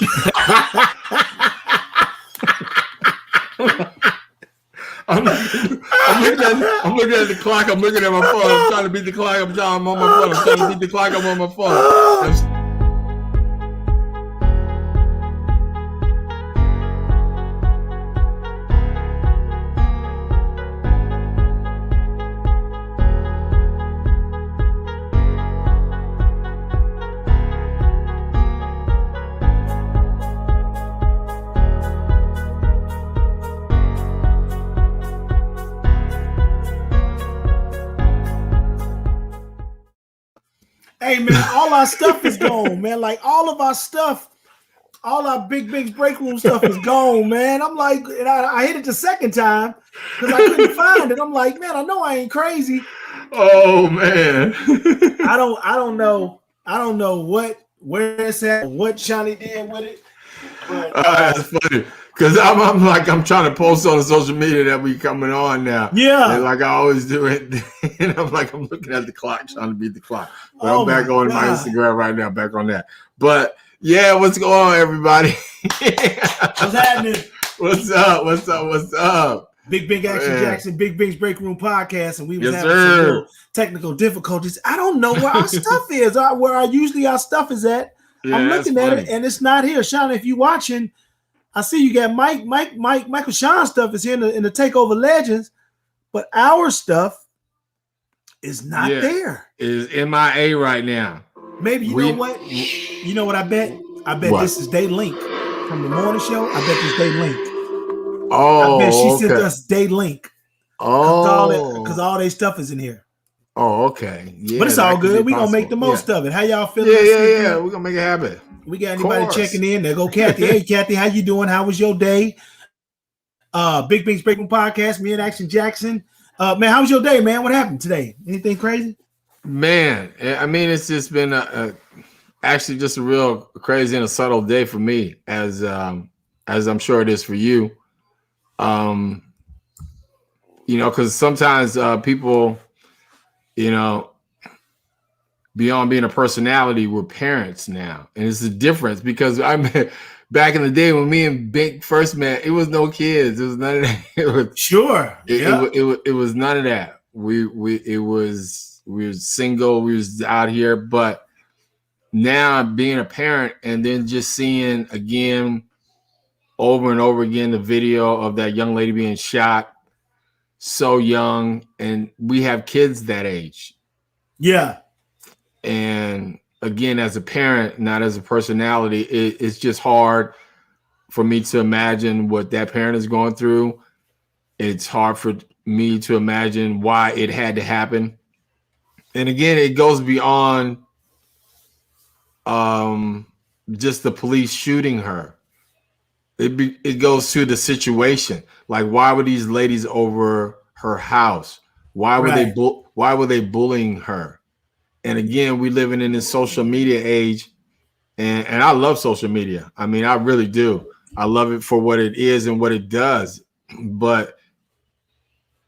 I'm looking at the clock. I'm looking at my phone. I'm trying to beat the clock. I'm on my phone. I'm trying to beat the clock. I'm on my phone. Hey man, all our stuff is gone, man. Like all of our stuff, all our Bink's break room stuff is gone, man. I'm like, and I hit it the second time because I couldn't find it. I'm like, man, I know I ain't crazy. Oh man, I don't know where it's at, what Johnny did with it. But that's funny because I'm trying to post on the social media that we coming on now. Yeah, and like I always do it, and I'm looking at the clock, trying to beat the clock. But I'm back on my Instagram right now, back on that. But yeah, what's going on, everybody? What's happening? What's up? What's up? What's up? Big Bink Action Jackson, Big Bink's Break Room Podcast, and we was having some little technical difficulties. I don't know where our stuff is, where usually our stuff is at. Yeah, I'm looking at it, and it's not here. Sean, if you're watching, I see you got Michael Sean stuff is here in the Takeover Legends, but our stuff is not there. Is MIA right now. Maybe you know what? You know what I bet? I bet this is Day Link from the morning show. I bet this Day Link. Oh, I bet she sent us Day Link. Oh, because all their stuff is in here. Oh, okay. Yeah, but it's all good. We're gonna make the most of it. How y'all feeling? Yeah. We're gonna make it happen. We got anybody checking in? There go Kathy. Hey Kathy, how you doing? How was your day? Big Bink's Break Room Podcast, me and Action Jackson. Man, how was your day, man? What happened today? Anything crazy? Man, I mean, it's just been actually just a real crazy and a subtle day for me, as I'm sure it is for you. Because sometimes people, beyond being a personality, we're parents now, and it's a difference because back in the day when me and Bink first met, it was no kids. It was none of that. It was It was none of that. We were single. We was out here, but now being a parent and then just seeing again, over and over again, the video of that young lady being shot, so young, and we have kids that age. Yeah. And again, as a parent, not as a personality, it's just hard for me to imagine what that parent is going through. It's hard for me to imagine why it had to happen. And again, it goes beyond just the police shooting her. It goes to the situation. Like, why were these ladies over her house? Why were they bullying her? And again, we living in this social media age, and I love social media. I mean, I really do. I love it for what it is and what it does. But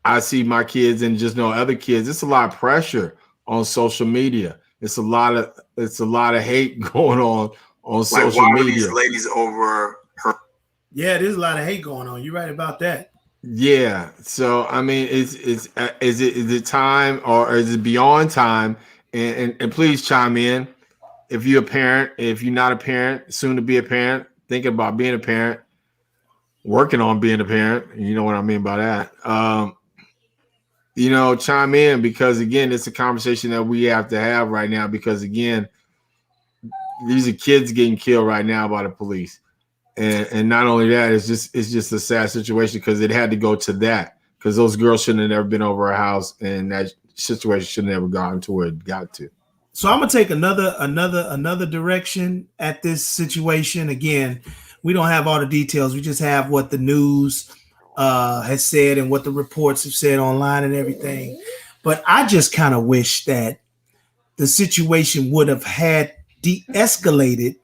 I see my kids and just know other kids. It's a lot of pressure on social media. It's a lot of hate going on social media. Why were these ladies over her? Yeah, there's a lot of hate going on. You're right about that. Yeah. So I mean, is it time, or is it beyond time? And please chime in if you're a parent, if you're not a parent, soon to be a parent, thinking about being a parent, working on being a parent. You know what I mean by that. Chime in, because again, it's a conversation that we have to have right now, because again, these are kids getting killed right now by the police. And not only that, it's just a sad situation, because it had to go to that, because those girls shouldn't have never been over our house, and that situation should have never gotten to where it got to. So I'm gonna take another direction at this situation. Again, we don't have all the details. We just have what the news has said and what the reports have said online and everything. But I just kind of wish that the situation would have had de-escalated.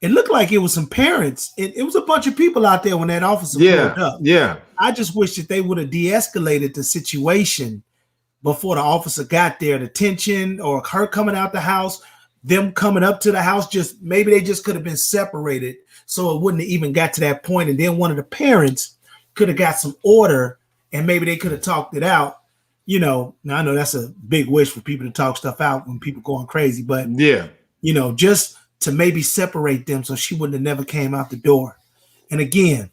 It looked like it was some parents. It was a bunch of people out there when that officer pulled up. Yeah. I just wish that they would have de-escalated the situation before the officer got there. The tension, or her coming out the house, them coming up to the house, just maybe they just could have been separated so it wouldn't have even got to that point. And then one of the parents could have got some order and maybe they could have talked it out. You know, now I know that's a big wish for people to talk stuff out when people going crazy, but Yeah. you know, just to maybe separate them so she wouldn't have never came out the door. And again,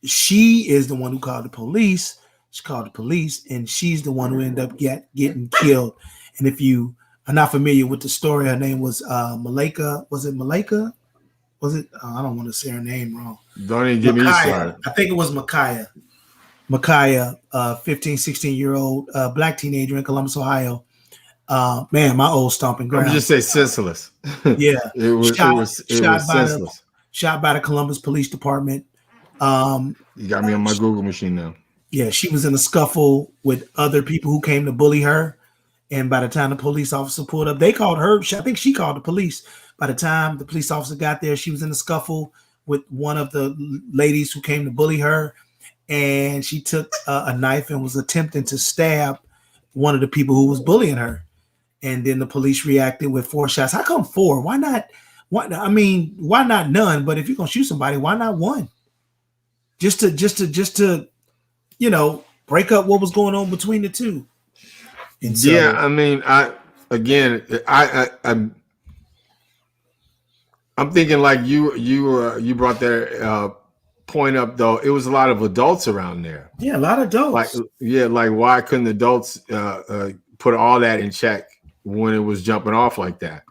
she is the one who called the police. She called the police, and she's the one who ended up getting killed. And if you are not familiar with the story, her name was Malika. Was it Malika? Was it? I don't want to say her name wrong. Don't even get me started. I think it was Micaiah. Micaiah, 15, 16-year-old black teenager in Columbus, Ohio. Man, my old stomping ground. I'm just say senseless. Yeah. it was senseless. Shot by the Columbus Police Department. You got me on my Google machine now. Yeah, she was in a scuffle with other people who came to bully her. And by the time the police officer pulled up, they called her. I think she called the police. By the time the police officer got there, she was in a scuffle with one of the ladies who came to bully her. And she took a knife and was attempting to stab one of the people who was bullying her. And then the police reacted with 4 shots. How come 4? Why not? I mean, why not none? But if you're gonna shoot somebody, why not 1? Just to, you know, break up what was going on between the two. And so, yeah, I mean, I'm thinking like you brought that point up though. It was a lot of adults around there. Yeah, a lot of adults. Like why couldn't adults put all that in check when it was jumping off like that?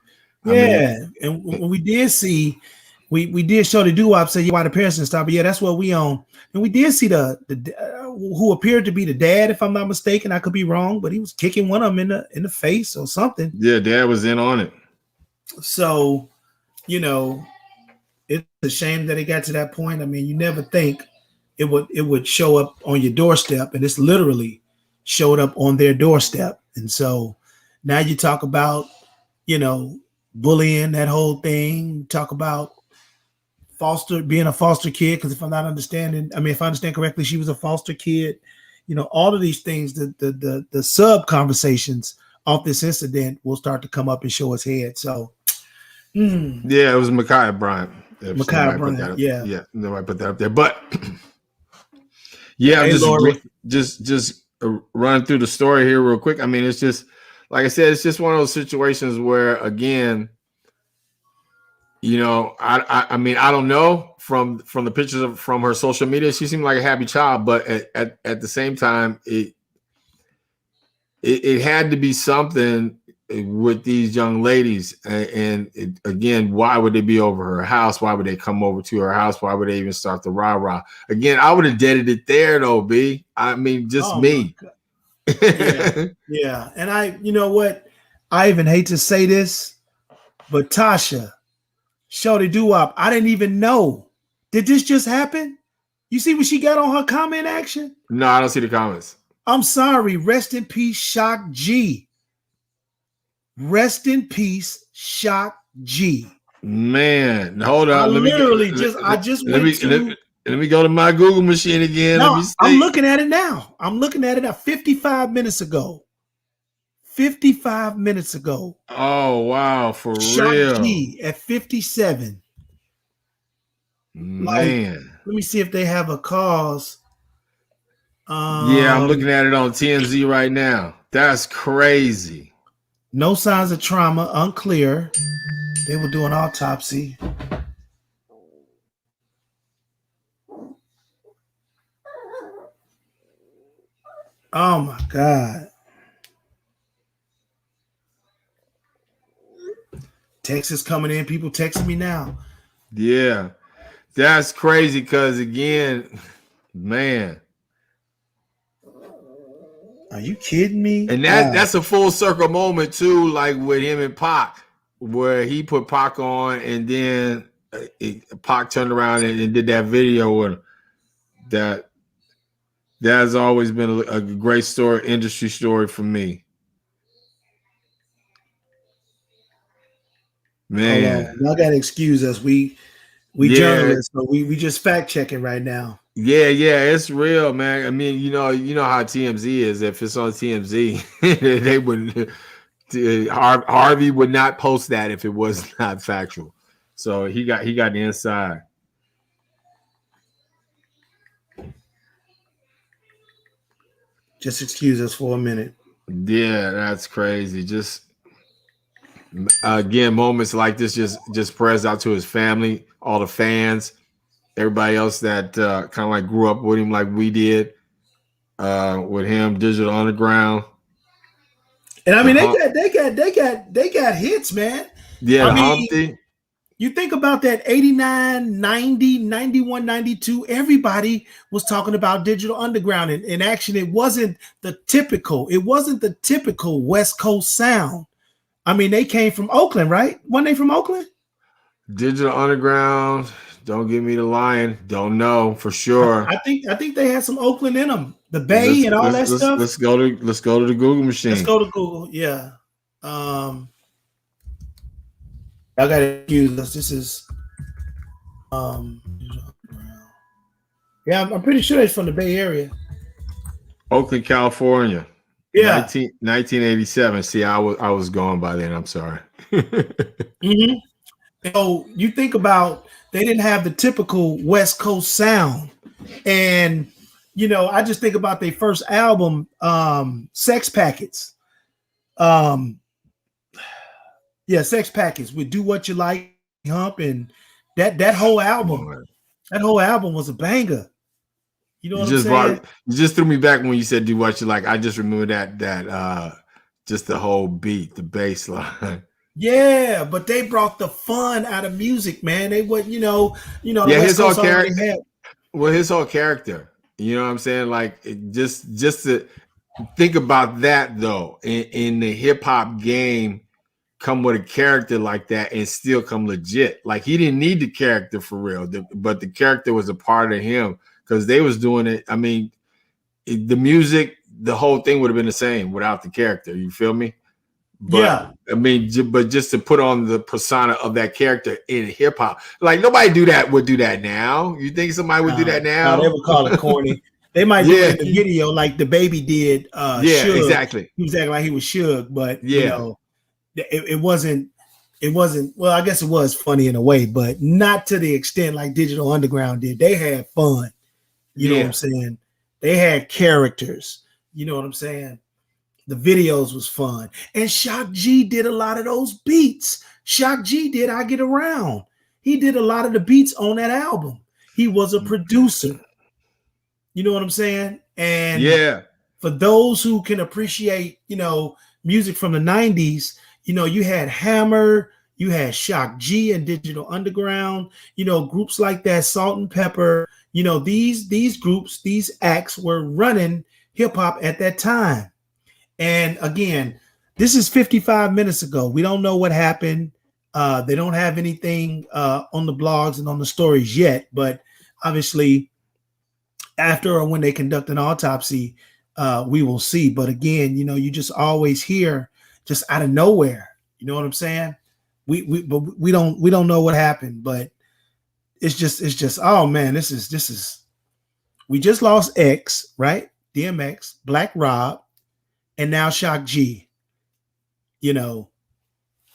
And when we did see, we did show the doo-wop say why the parents didn't stop. But yeah, that's what we own. And we did see the who appeared to be the dad, if I'm not mistaken. I could be wrong, but he was kicking one of them in the face or something. Yeah, dad was in on it. So, you know, it's a shame that it got to that point. I mean, you never think it would show up on your doorstep, and it's literally showed up on their doorstep. And so now you talk about, you know, bullying, that whole thing. Talk about being a foster kid, because if I understand correctly, she was a foster kid. You know, all of these things, the sub conversations off this incident will start to come up and show its head. So, yeah, it was Micaiah Bryant. Micaiah Bryant, yeah, nobody put that up there, but yeah, hey, I'm just run through the story here real quick. I mean, it's just like I said, it's just one of those situations where, again, you know, I mean, I don't know from the pictures from her social media, she seemed like a happy child, but at the same time, it had to be something with these young ladies. And again, why would they be over her house? Why would they come over to her house? Why would they even start the rah-rah? Again, I would have deaded it there though, B. I mean, just me. Yeah. And you know what? I even hate to say this, but Tasha, Shorty Doo-Wop, I didn't even know. Did this just happen? You see what she got on her comment action? No, I don't see the comments. I'm sorry. Rest in peace, Shock G. Rest in peace, Shock G. Man, hold on. Let me go to my Google machine again. No, I'm looking at it now. 55 minutes ago. 55 minutes ago. Oh, wow. For Shock real. G at 57. Man. Let me see if they have a cause. Yeah, I'm looking at it on TMZ right now. That's crazy. No signs of trauma, unclear. They will do an autopsy. Oh my God. Texas coming in. People texting me now. Yeah. That's crazy because, again, man. Are you kidding me? And that's a full circle moment, too, like with him and Pac, where he put Pac on and then Pac turned around and did that video with him. That has always been a great story, industry story for me. Man. Y'all gotta excuse us. We journalists, so we just fact checking right now. Yeah, it's real, man. I mean, you know how TMZ is. If it's on TMZ, they wouldn't Harvey would not post that if it was not factual. So he got the inside. Just excuse us for a minute. Yeah, that's crazy. Just again, moments like this just prayers out to his family, all the fans, everybody else that kind of like grew up with him like we did with him, Digital Underground. And I mean, they got hits, man. Yeah, I the mean, Humpty. you think about that 89, 90, 91, 92, everybody was talking about Digital Underground. And in action, it wasn't the typical West Coast sound. I mean, they came from Oakland, right? Weren't they from Oakland? Digital Underground. Don't give me the lion. Don't know for sure. I think they had some Oakland in them. The Bay and all that stuff. Let's go to the Google machine. Let's go to Google. Yeah. I gotta excuse us. This is yeah, I'm pretty sure it's from the Bay Area. Oakland, California. Yeah. 1987. See, I was gone by then. I'm sorry. Mm-hmm. So you think about, they didn't have the typical West Coast sound. And, you know, I just think about their first album, Sex Packets. Yeah, Sex Packets with Do What You Like, Hump, and that whole album. That whole album was a banger. You know what I'm saying? You just threw me back when you said Do What You Like. I just remember that just the whole beat, the bass line. Yeah, but they brought the fun out of music, man. They would, you know. Yeah, his whole character. Well, his whole character. You know what I'm saying? Like, just to think about that though, in the hip hop game, come with a character like that and still come legit. Like, he didn't need the character for real, but the character was a part of him because they was doing it. I mean, the music, the whole thing would have been the same without the character. You feel me? But, yeah, I mean, but just to put on the persona of that character in hip hop, like nobody would do that now. You think somebody would do that now? No, they would call it corny. They might do it in the video like the baby did. Yeah, Suge. Exactly. He was acting like he was Suge, but you know, it wasn't. Well, I guess it was funny in a way, but not to the extent like Digital Underground did. They had fun. You know what I'm saying? They had characters. You know what I'm saying? The videos was fun. And Shock G did a lot of those beats. Shock G did I Get Around. He did a lot of the beats on that album. He was a producer. You know what I'm saying? And for those who can appreciate, you know, music from the 90s, you know, you had Hammer, you had Shock G and Digital Underground, you know, groups like that, Salt and Pepper, you know, these groups, these acts were running hip hop at that time. And again, this is 55 minutes ago. We don't know what happened. They don't have anything on the blogs and on the stories yet, but obviously after or when they conduct an autopsy, we will see. But again, you know, you just always hear just out of nowhere. You know what I'm saying? We don't know what happened, but it's just oh man, this is we just lost X, right? DMX, Black Rob, and now Shock G. You know,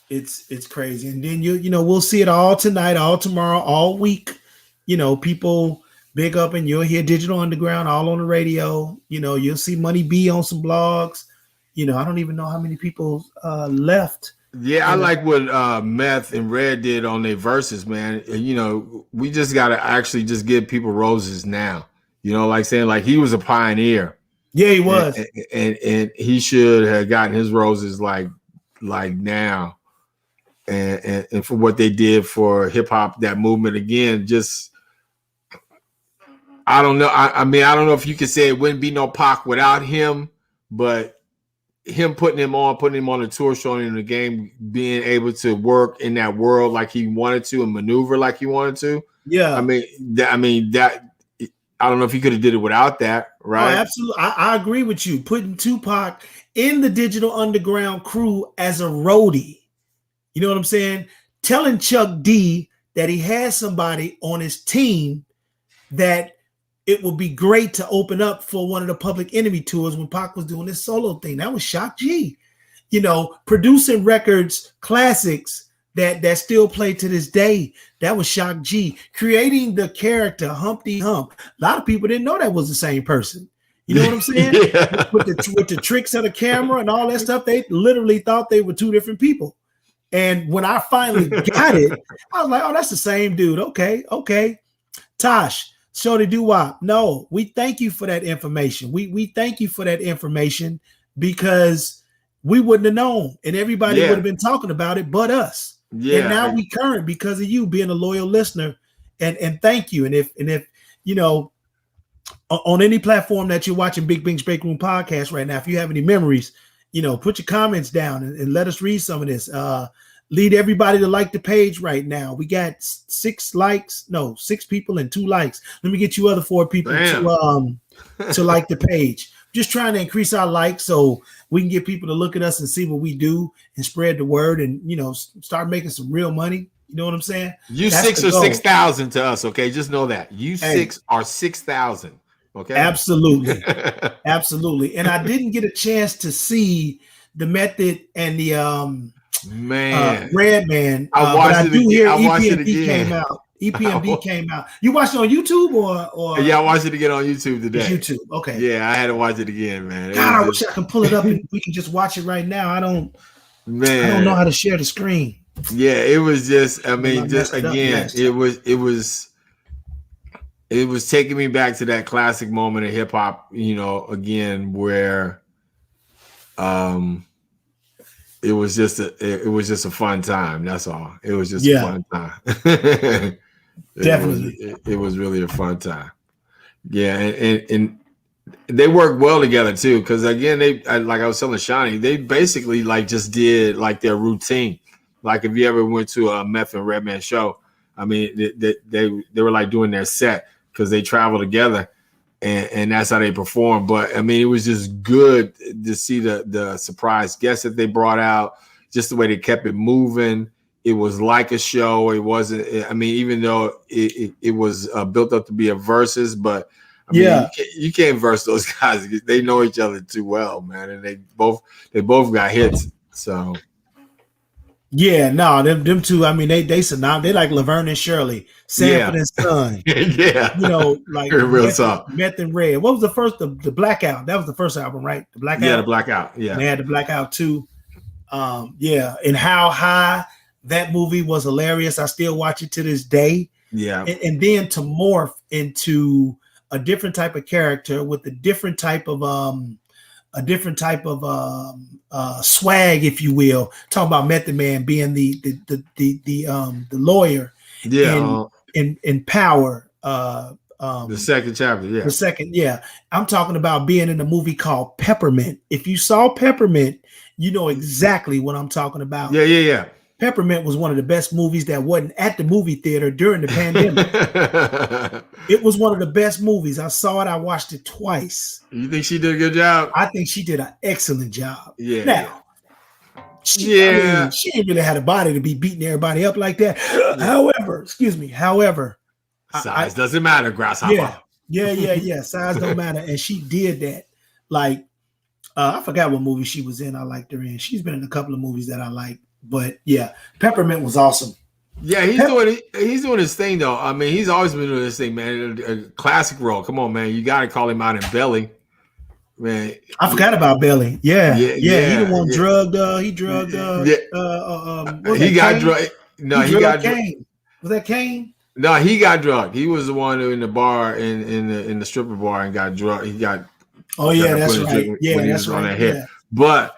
it's crazy. And then you know, we'll see it all tonight, all tomorrow, all week. You know, people big up, and you'll hear Digital Underground all on the radio. You know, you'll see Money B on some blogs. You know, I don't even know how many people left. Yeah, I like what Meth and Red did on their verses, man. You know, we just got to actually just give people roses now. You know, like saying like he was a pioneer. Yeah, he was. And he should have gotten his roses like now. And for what they did for hip hop, that movement again, just I don't know. I mean, I don't know if you could say it wouldn't be no Pac without him, but him putting him on the tour, showing him the game, being able to work in that world like he wanted to and maneuver like he wanted to. Yeah. I mean that I don't know if he could have did it without that, right? Oh, absolutely. I agree with you. Putting Tupac in the Digital Underground crew as a roadie. You know what I'm saying? Telling Chuck D that he had somebody on his team that it would be great to open up for one of the Public Enemy tours when Pac was doing this solo thing. That was Shock G. producing records, classics that still play to this day. That was Shock G. Creating the character Humpty Hump. A lot of people didn't know that was the same person. You know what I'm saying? Yeah. With the tricks of the camera and all that stuff, they literally thought they were two different people. And when I finally got it, I was like, oh, that's the same dude. Okay. Tosh, Shorty Doo-Wop. No, we thank you for that information. We thank you for that information because we wouldn't have known, and everybody would have been talking about it but us. Yeah. And now we current because of you being a loyal listener. And thank you. And if on any platform that you're watching Big Bink's Break Room podcast right now, if you have any memories, put your comments down and let us read some of this. Lead everybody to like the page right now. We got 6 people and 2 likes. Let me get you other 4 people to like the page. Just trying to increase our likes so we can get people to look at us and see what we do and spread the word and start making some real money. You know what I'm saying? That's 6 or 6,000 to us. Okay, just know that 6 are 6,000. Okay. Absolutely. Absolutely. And I didn't get a chance to see the Method and the Redman. I watched it again. I watched it EPMD again. came out. EPMD came out. You watched it on YouTube or yeah, I watched it again on YouTube today. YouTube. Okay. Yeah, I had to watch it again, man. God, I wish I could pull it up and we can just watch it right now. I don't know how to share the screen. Yeah, it was just, it was taking me back to that classic moment of hip hop, again, where it was just a fun time. That's all. It was just a fun time. Definitely. It was really a fun time. Yeah, and they work well together too, because again, like I was telling Shawnee, they basically just did their routine. Like if you ever went to a Meth and Redman show, I mean, they were doing their set because they travel together, and that's how they perform. But I mean, it was just good to see the surprise guests that they brought out, just the way they kept it moving. It was like a show. It wasn't. I mean, even though it was built up to be a versus, but I mean, you can't verse those guys. They know each other too well, man, and they both got hits. So. Yeah, no, them two. I mean, they like Laverne and Shirley, Sanford and Son. Yeah, like real talk. Meth and Red. What was the first? The Blackout. That was the first album, right? The Blackout. Yeah, the Blackout. Yeah, they had the Blackout too. And How High. That movie was hilarious. I still watch it to this day. Yeah, and then to morph into a different type of character with a different type of swag, if you will. Talking about Method Man being the lawyer. Yeah, in Power. The second chapter. Yeah, the second. Yeah, I'm talking about being in a movie called Peppermint. If you saw Peppermint, you know exactly what I'm talking about. Yeah. Peppermint was one of the best movies that wasn't at the movie theater during the pandemic. It was one of the best movies. I saw it. I watched it twice. You think she did a good job? I think she did an excellent job. Yeah. Now, she didn't really have a body to be beating everybody up like that. However, size doesn't matter, grasshopper. Yeah. Size don't matter. And she did that. Like, I forgot what movie she was in. I liked her in. She's been in a couple of movies that I like. But yeah, Peppermint was awesome. Yeah, he's doing his thing though. I mean, he's always been doing this thing, man. A classic role. Come on, man. You got to call him out in Belly, man. I forgot about Belly. Yeah. He the one drugged. He drugged. He got drugged. No, he got Kane. Was that Kane? No, he got drugged. He was the one who in the bar in the stripper bar and got drugged. He got. Oh yeah, that's right. Yeah, that's right. On that hit. But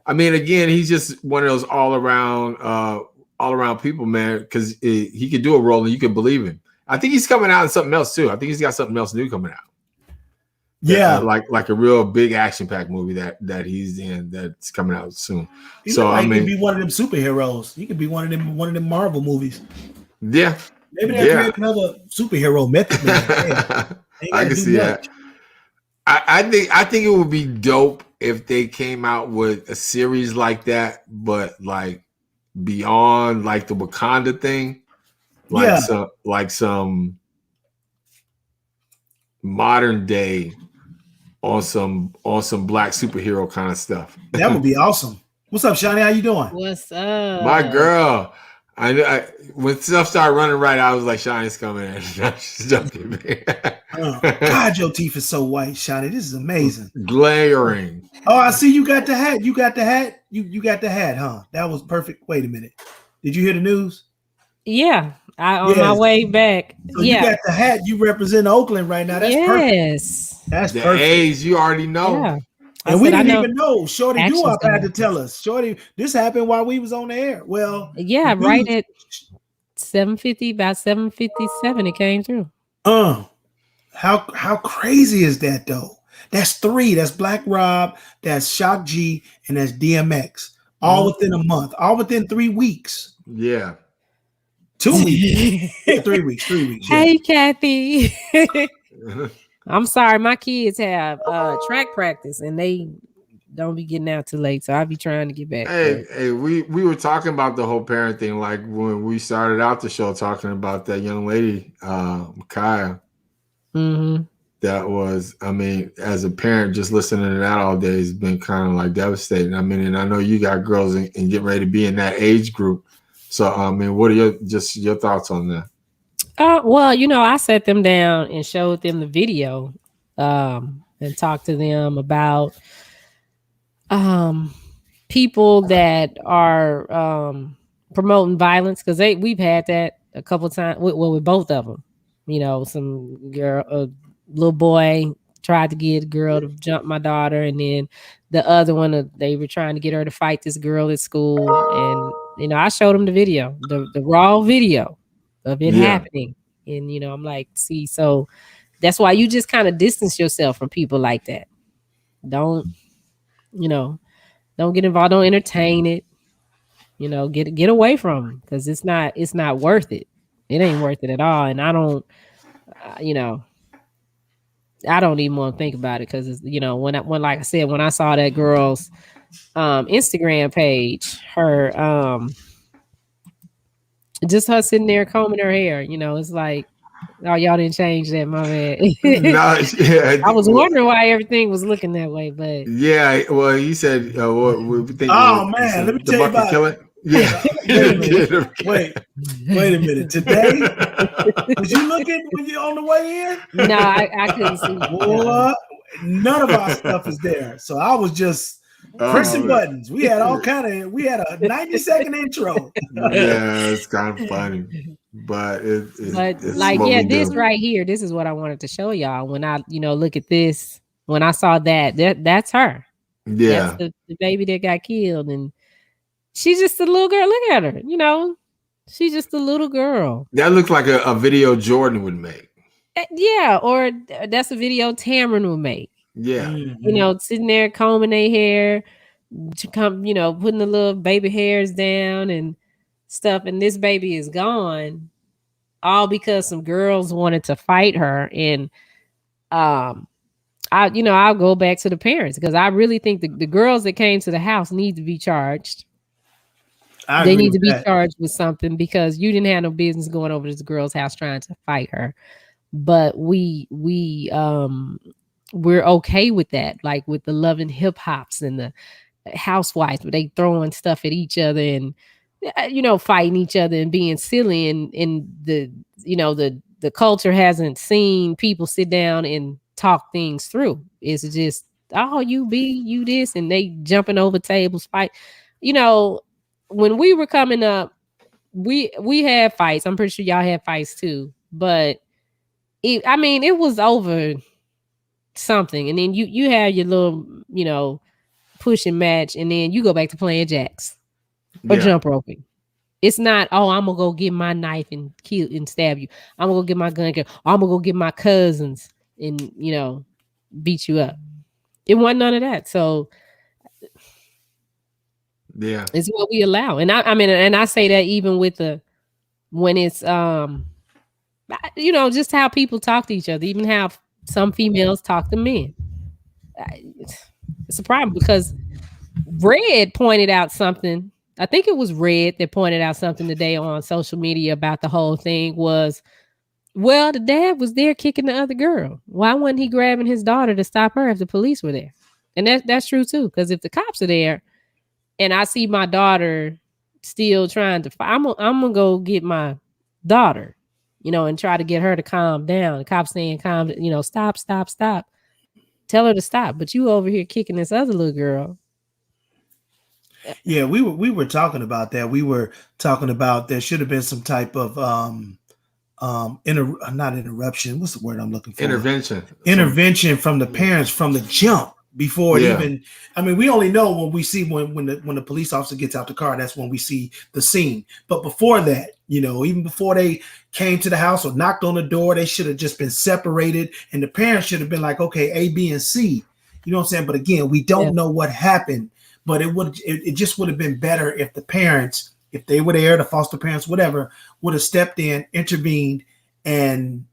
I mean, again, he's just one of those all around people, man. Because he could do a role and you could believe him. I think he's coming out in something else too. I think he's got something else new coming out. Yeah, like a real big action-packed movie that he's in that's coming out soon. He could be one of them superheroes. He could be one of them Marvel movies. Yeah, maybe they create another superhero Method Man. I can see that. I think it would be dope if they came out with a series like that, but like beyond like the Wakanda thing, some modern day on some black superhero kind of stuff. That would be awesome. What's up, Shani? How you doing? What's up? My girl. I when stuff started running right, I was like, Shani's coming in. She's joking me. God, your teeth is so white, Shani. This is amazing. Glaring. Oh, I see you got the hat. You got the hat. You got the hat, huh? That was perfect. Wait a minute. Did you hear the news? Yeah. On my way back. So you got the hat. You represent Oakland right now. That's perfect. That's the perfect. A's, you already know. Yeah. And we didn't even know. Shorty Doo-Wop had to tell us. Shorty, this happened while we was on the air. Well, yeah, right at 7:50, about 7:57, it came through. How crazy is that though? That's 3. That's Black Rob, that's Shock G, and that's DMX. All within a month. All within 3 weeks. Yeah. 2 weeks. 3 weeks. 3 weeks. Yeah. Hey, Kathy. I'm sorry, my kids have track practice and they don't be getting out too late, so I'll be trying to get back. Hey, we were talking about the whole parent thing, like when we started out the show, talking about that young lady, Kaya. Mm-hmm. That was, I mean, as a parent, just listening to that all day has been kind of like devastating. I mean, and I know you got girls and getting ready to be in that age group. So, I mean, what are your thoughts on that? Well, I sat them down and showed them the video and talked to them about people that are promoting violence, because we've had that a couple of times. Well, with both of them, some girl, a little boy tried to get a girl to jump my daughter, and then the other one, they were trying to get her to fight this girl at school, and I showed them the video, the raw video of it happening. And, I'm like, see, so that's why you just kind of distance yourself from people like that. Don't get involved. Don't entertain it. Get away from them, because it's not worth it. It ain't worth it at all. And I don't, I don't even want to think about it, because when like I said, when I saw that girl's Instagram page, her just her sitting there combing her hair, it's like, oh, y'all didn't change that, my man. I was wondering why everything was looking that way, but well, you said what we think. Oh man, let me tell you about killer. Yeah. Wait a minute. Today, was you looking when you on the way in? No, I couldn't see. Well, none of our stuff is there, so I was just pressing buttons. We had a 90-second intro. Yeah, it's kind of funny, but it's like, yeah, this right here, this is what I wanted to show y'all. When I look at this, when I saw that's her. Yeah, that's the baby that got killed, and she's just a little girl. Look at her, she's just a little girl. That looks like a video Jordan would make. Yeah, or that's a video Tamron would make. Yeah. Sitting there combing their hair, putting the little baby hairs down and stuff. And this baby is gone, all because some girls wanted to fight her. And I'll go back to the parents, because I really think the girls that came to the house need to be charged. They need to be charged with something, because you didn't have no business going over to this girl's house trying to fight her. But we're okay with that, like with the Love and Hip Hops and the housewives, where they throwing stuff at each other and fighting each other and being silly, and the culture hasn't seen people sit down and talk things through. It's just, oh, you this, and they jumping over tables, fight. When we were coming up, we had fights. I'm pretty sure y'all had fights too, but it was over something, and then you have your little pushing match, and then you go back to playing jacks or jump roping. It's not, oh, I'm gonna go get my knife and kill and stab you. I'm gonna go get my gun. I'm gonna go get my cousins and beat you up. It wasn't none of that. So yeah, it's what we allow. And I say that even with when it's just how people talk to each other, even how some females talk to men. It's a problem, because Red pointed out something. I think it was Red that pointed out something today on social media about the whole thing. Was Well, the dad was there kicking the other girl. Why wasn't he grabbing his daughter to stop her if the police were there? And that's true too. Because if the cops are there, and I see my daughter still trying to fight, I'm gonna go get my daughter, and try to get her to calm down. The cops saying, "Calm, stop, stop, stop." Tell her to stop. But you over here kicking this other little girl. Yeah, we were talking about that. We were talking about there should have been some type of not interruption. What's the word I'm looking for? Intervention from the parents from the jump before it even. I mean, we only know when we see when the police officer gets out the car. That's when we see the scene. But before that, even before they came to the house or knocked on the door, they should have just been separated, and the parents should have been like, okay, A, B, and C. You know what I'm saying? But again, we don't know what happened. But it just would have been better if the parents, if they were there, the foster parents, whatever, would have stepped in, intervened, and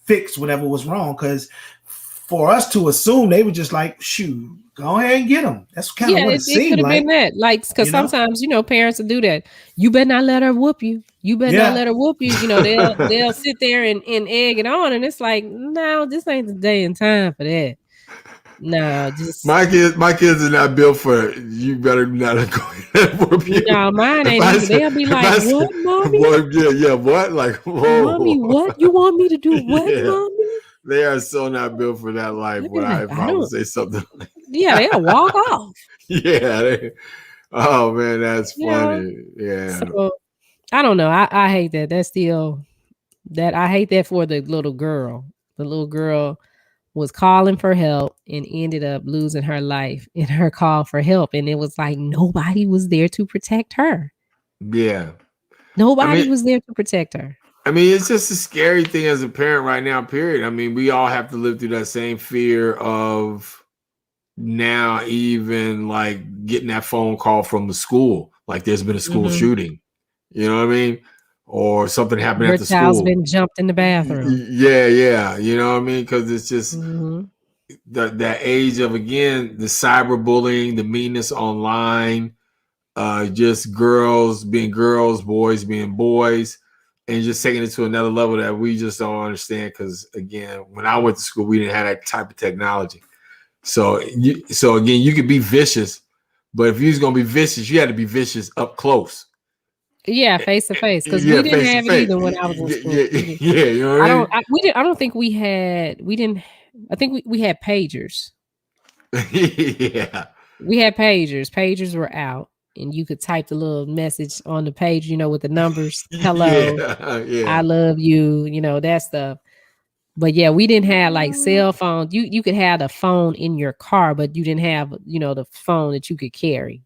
fixed whatever was wrong. Because for us to assume they were just like, shoot, go ahead and get them. That's kind of what it seemed could have like. been that. Like, because sometimes parents will do that. You better not let her whoop you. You better not let her whoop you. They'll sit there and egg it on, and it's like, no, this ain't the day and time for that. No, just my kids are not built for it. You better not go ahead and whoop you. No, mine ain't either. They'll be like, what, mommy? What? Like, whoa. Mommy, what? You want me to do what, mommy? They are so not built for that life. When I would say something like they'll walk off. Oh man, that's funny. Yeah. So, I don't know. I hate that. That's still that I hate that for the little girl. The little girl was calling for help and ended up losing her life in her call for help. And it was like nobody was there to protect her. Yeah. Nobody was there to protect her. I mean, it's just a scary thing as a parent right now, period. I mean, we all have to live through that same fear of now even like getting that phone call from the school. Like there's been a school shooting. You know what I mean? Or something happened at the school. Your child's been jumped in the bathroom. Yeah. You know what I mean? Because it's just that age of, again, the cyberbullying, the meanness online, just girls being girls, boys being boys, and just taking it to another level that we just don't understand. Because, again, when I went to school, we didn't have that type of technology. So again, you could be vicious, but if you was going to be vicious, you had to be vicious up close. Yeah, face to face, because we didn't have it either when I was in school. You know what I mean? I don't think we had. We didn't. I think we had pagers. Yeah, we had pagers. Pagers were out, and you could type the little message on the page, with the numbers. Hello, I love you. That stuff. But yeah, we didn't have like cell phones. You could have the phone in your car, but you didn't have the phone that you could carry.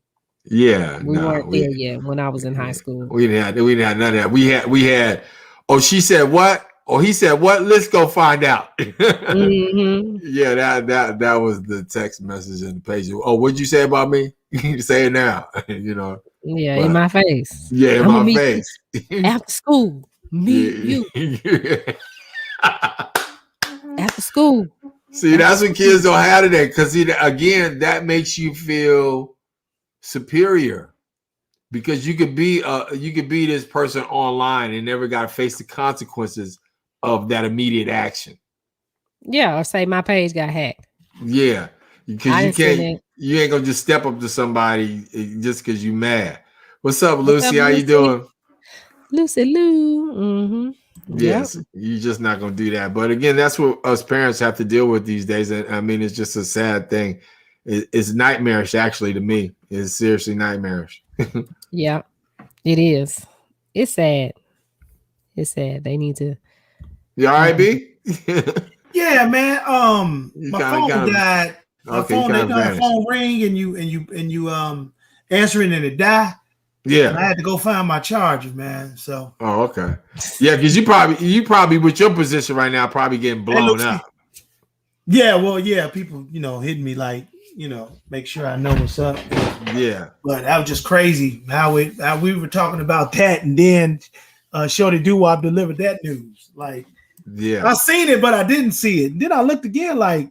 Yeah, we weren't there yet when I was in high school. We didn't have none of that. We had. Oh, she said what? Oh, he said what? Let's go find out. Yeah, that was the text message in the page. Oh, what'd you say about me? You say it now. Yeah, in my face. Yeah, in my face. After school, you. After school. See, that's what kids don't have today. Because again, that makes you feel superior, because you could be this person online and never got to face the consequences of that immediate action. Yeah, or say my page got hacked. Yeah, because you ain't gonna just step up to somebody just because you mad. What's up, Lucy? How you doing? Lucy Lou. Yes, you're just not gonna do that. But again, that's what us parents have to deal with these days. And I mean, it's just a sad thing. It's nightmarish, actually, to me. It's seriously nightmarish. Yeah, it is. It's sad. It's sad. They need to. You all right, B? Yeah, man. My phone died. My phone, they got a phone ring and you answering and it died. Yeah. And I had to go find my charger, man. So. Oh, okay. Yeah, because you probably with your position right now probably getting blown up. Yeah, well, yeah, people, hitting me like, make sure I know what's up. Yeah. But that was just crazy how we were talking about that, and then Shorty Doo-Wop delivered that news. Like, yeah, I seen it, but I didn't see it. And then I looked again, like,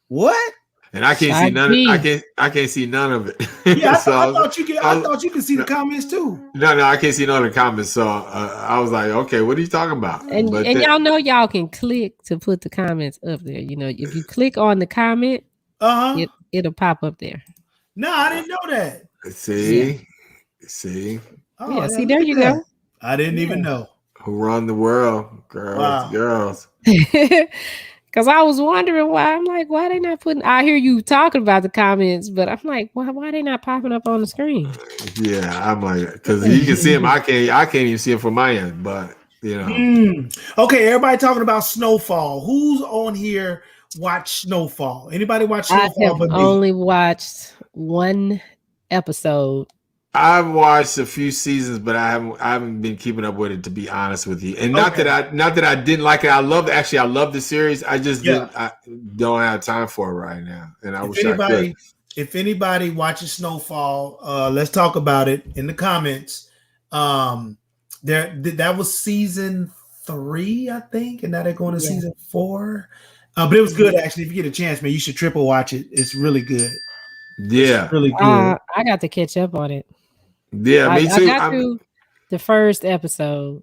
what? And I can't see Shock none. G. I can't see none of it. Yeah, I So thought you could. I thought you could see the comments too. no, I can't see none of the comments. So I was like, okay, what are you talking about? And But y'all know y'all can click to put the comments up there. You know, if you click on the comment, it'll pop up there. No, I didn't know that. see. Oh, Yeah, see, look there at you that. go. I didn't even know. Who run the world? Girls. Because I was wondering why. I'm like, why they not putting? I hear you talking about the comments, but I'm like, why they not popping up on the screen? Yeah, I'm like, because you can see him. I can't even see him from my end. But you know. Okay, everybody talking about Snowfall. Who's on here watch Snowfall? Anybody watch I Snowfall have but me? only watched one episode. I've watched a few seasons, but I haven't been keeping up with it, to be honest with you. And not that I didn't like it. I love the series. I just I don't have time for it right now. And I could. If anybody watches Snowfall, let's talk about it in the comments. That was season 3, I think, and now they're going to season 4. But it was good actually. If you get a chance, man, you should triple watch it. It's really good. Yeah, it's really good. I got to catch up on it. Yeah, me too. I got through the first episode.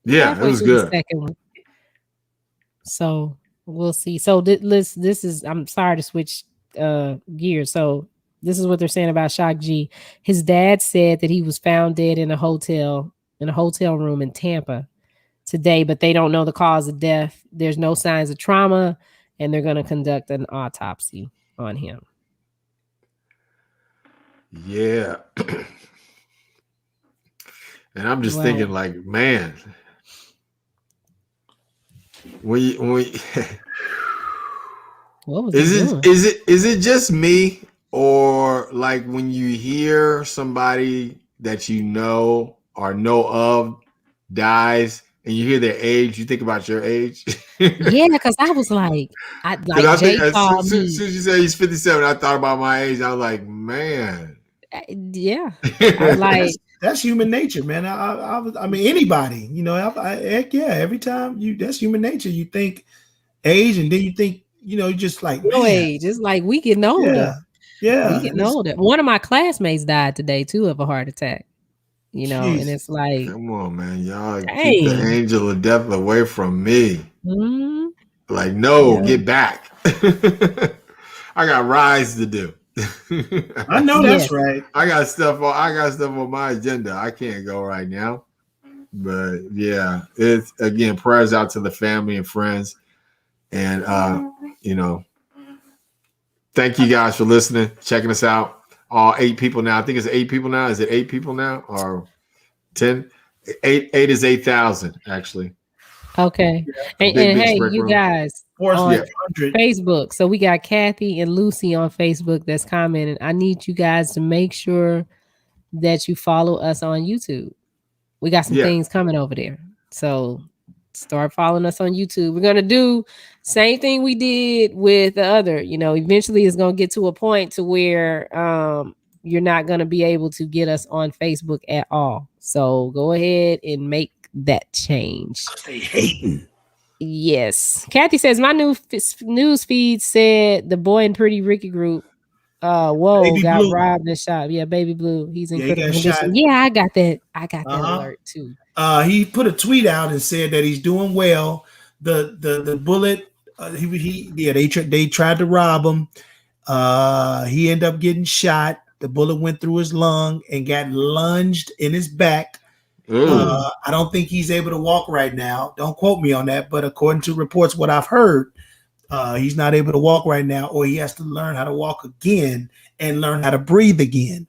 Yeah, it was good. The second one. So we'll see. So this is. I'm sorry to switch gears. So this is what they're saying about Shock G. His dad said that he was found dead in a hotel room in Tampa today, but they don't know the cause of death. There's no signs of trauma, and they're going to conduct an autopsy on him. Yeah. And I'm just thinking, like, man, when what was is it just me, or like when you hear somebody that you know or know of dies and you hear their age, you think about your age? Yeah, because I was like, Jay called me. As soon as you say he's 57, I thought about my age. I was like, man. Yeah, I was like, that's human nature, man. I mean, anybody, you know, heck yeah. Every time that's human nature. You think age, and then you think, you know, just like no age. It's like we getting older. Yeah, we getting older. One of my classmates died today too of a heart attack. You know, and it's like, come on, man, y'all keep the angel of death away from me. Mm-hmm. Like, no, get back. I got rides to do. I know that's right. I got stuff on my agenda. I can't go right now. But yeah, it's again, prayers out to the family and friends. And you know, thank you guys for listening, checking us out. All 8 people now. I think it's 8 people now. Is it 8 people now or 10? 8 is 8,000 actually. Okay. And hey, you guys on Facebook. So we got Kathy and Lucy on Facebook that's commenting. I need you guys to make sure that you follow us on YouTube. We got some things coming over there. So start following us on YouTube. We're going to do same thing we did with the other. You know, eventually it's going to get to a point to where you're not going to be able to get us on Facebook at all. So go ahead and make that change. They hating. Yes. Kathy says my news feed said the Boy and Pretty Ricky group got robbed and shot. Yeah, Baby Blue. He's in critical condition. Yeah, I got that. I got that alert too. He put a tweet out and said that he's doing well. The bullet they tried to rob him. He ended up getting shot. The bullet went through his lung and got lunged in his back. I don't think he's able to walk right now. Don't quote me on that, but according to reports, what I've heard, he's not able to walk right now, or he has to learn how to walk again and learn how to breathe again.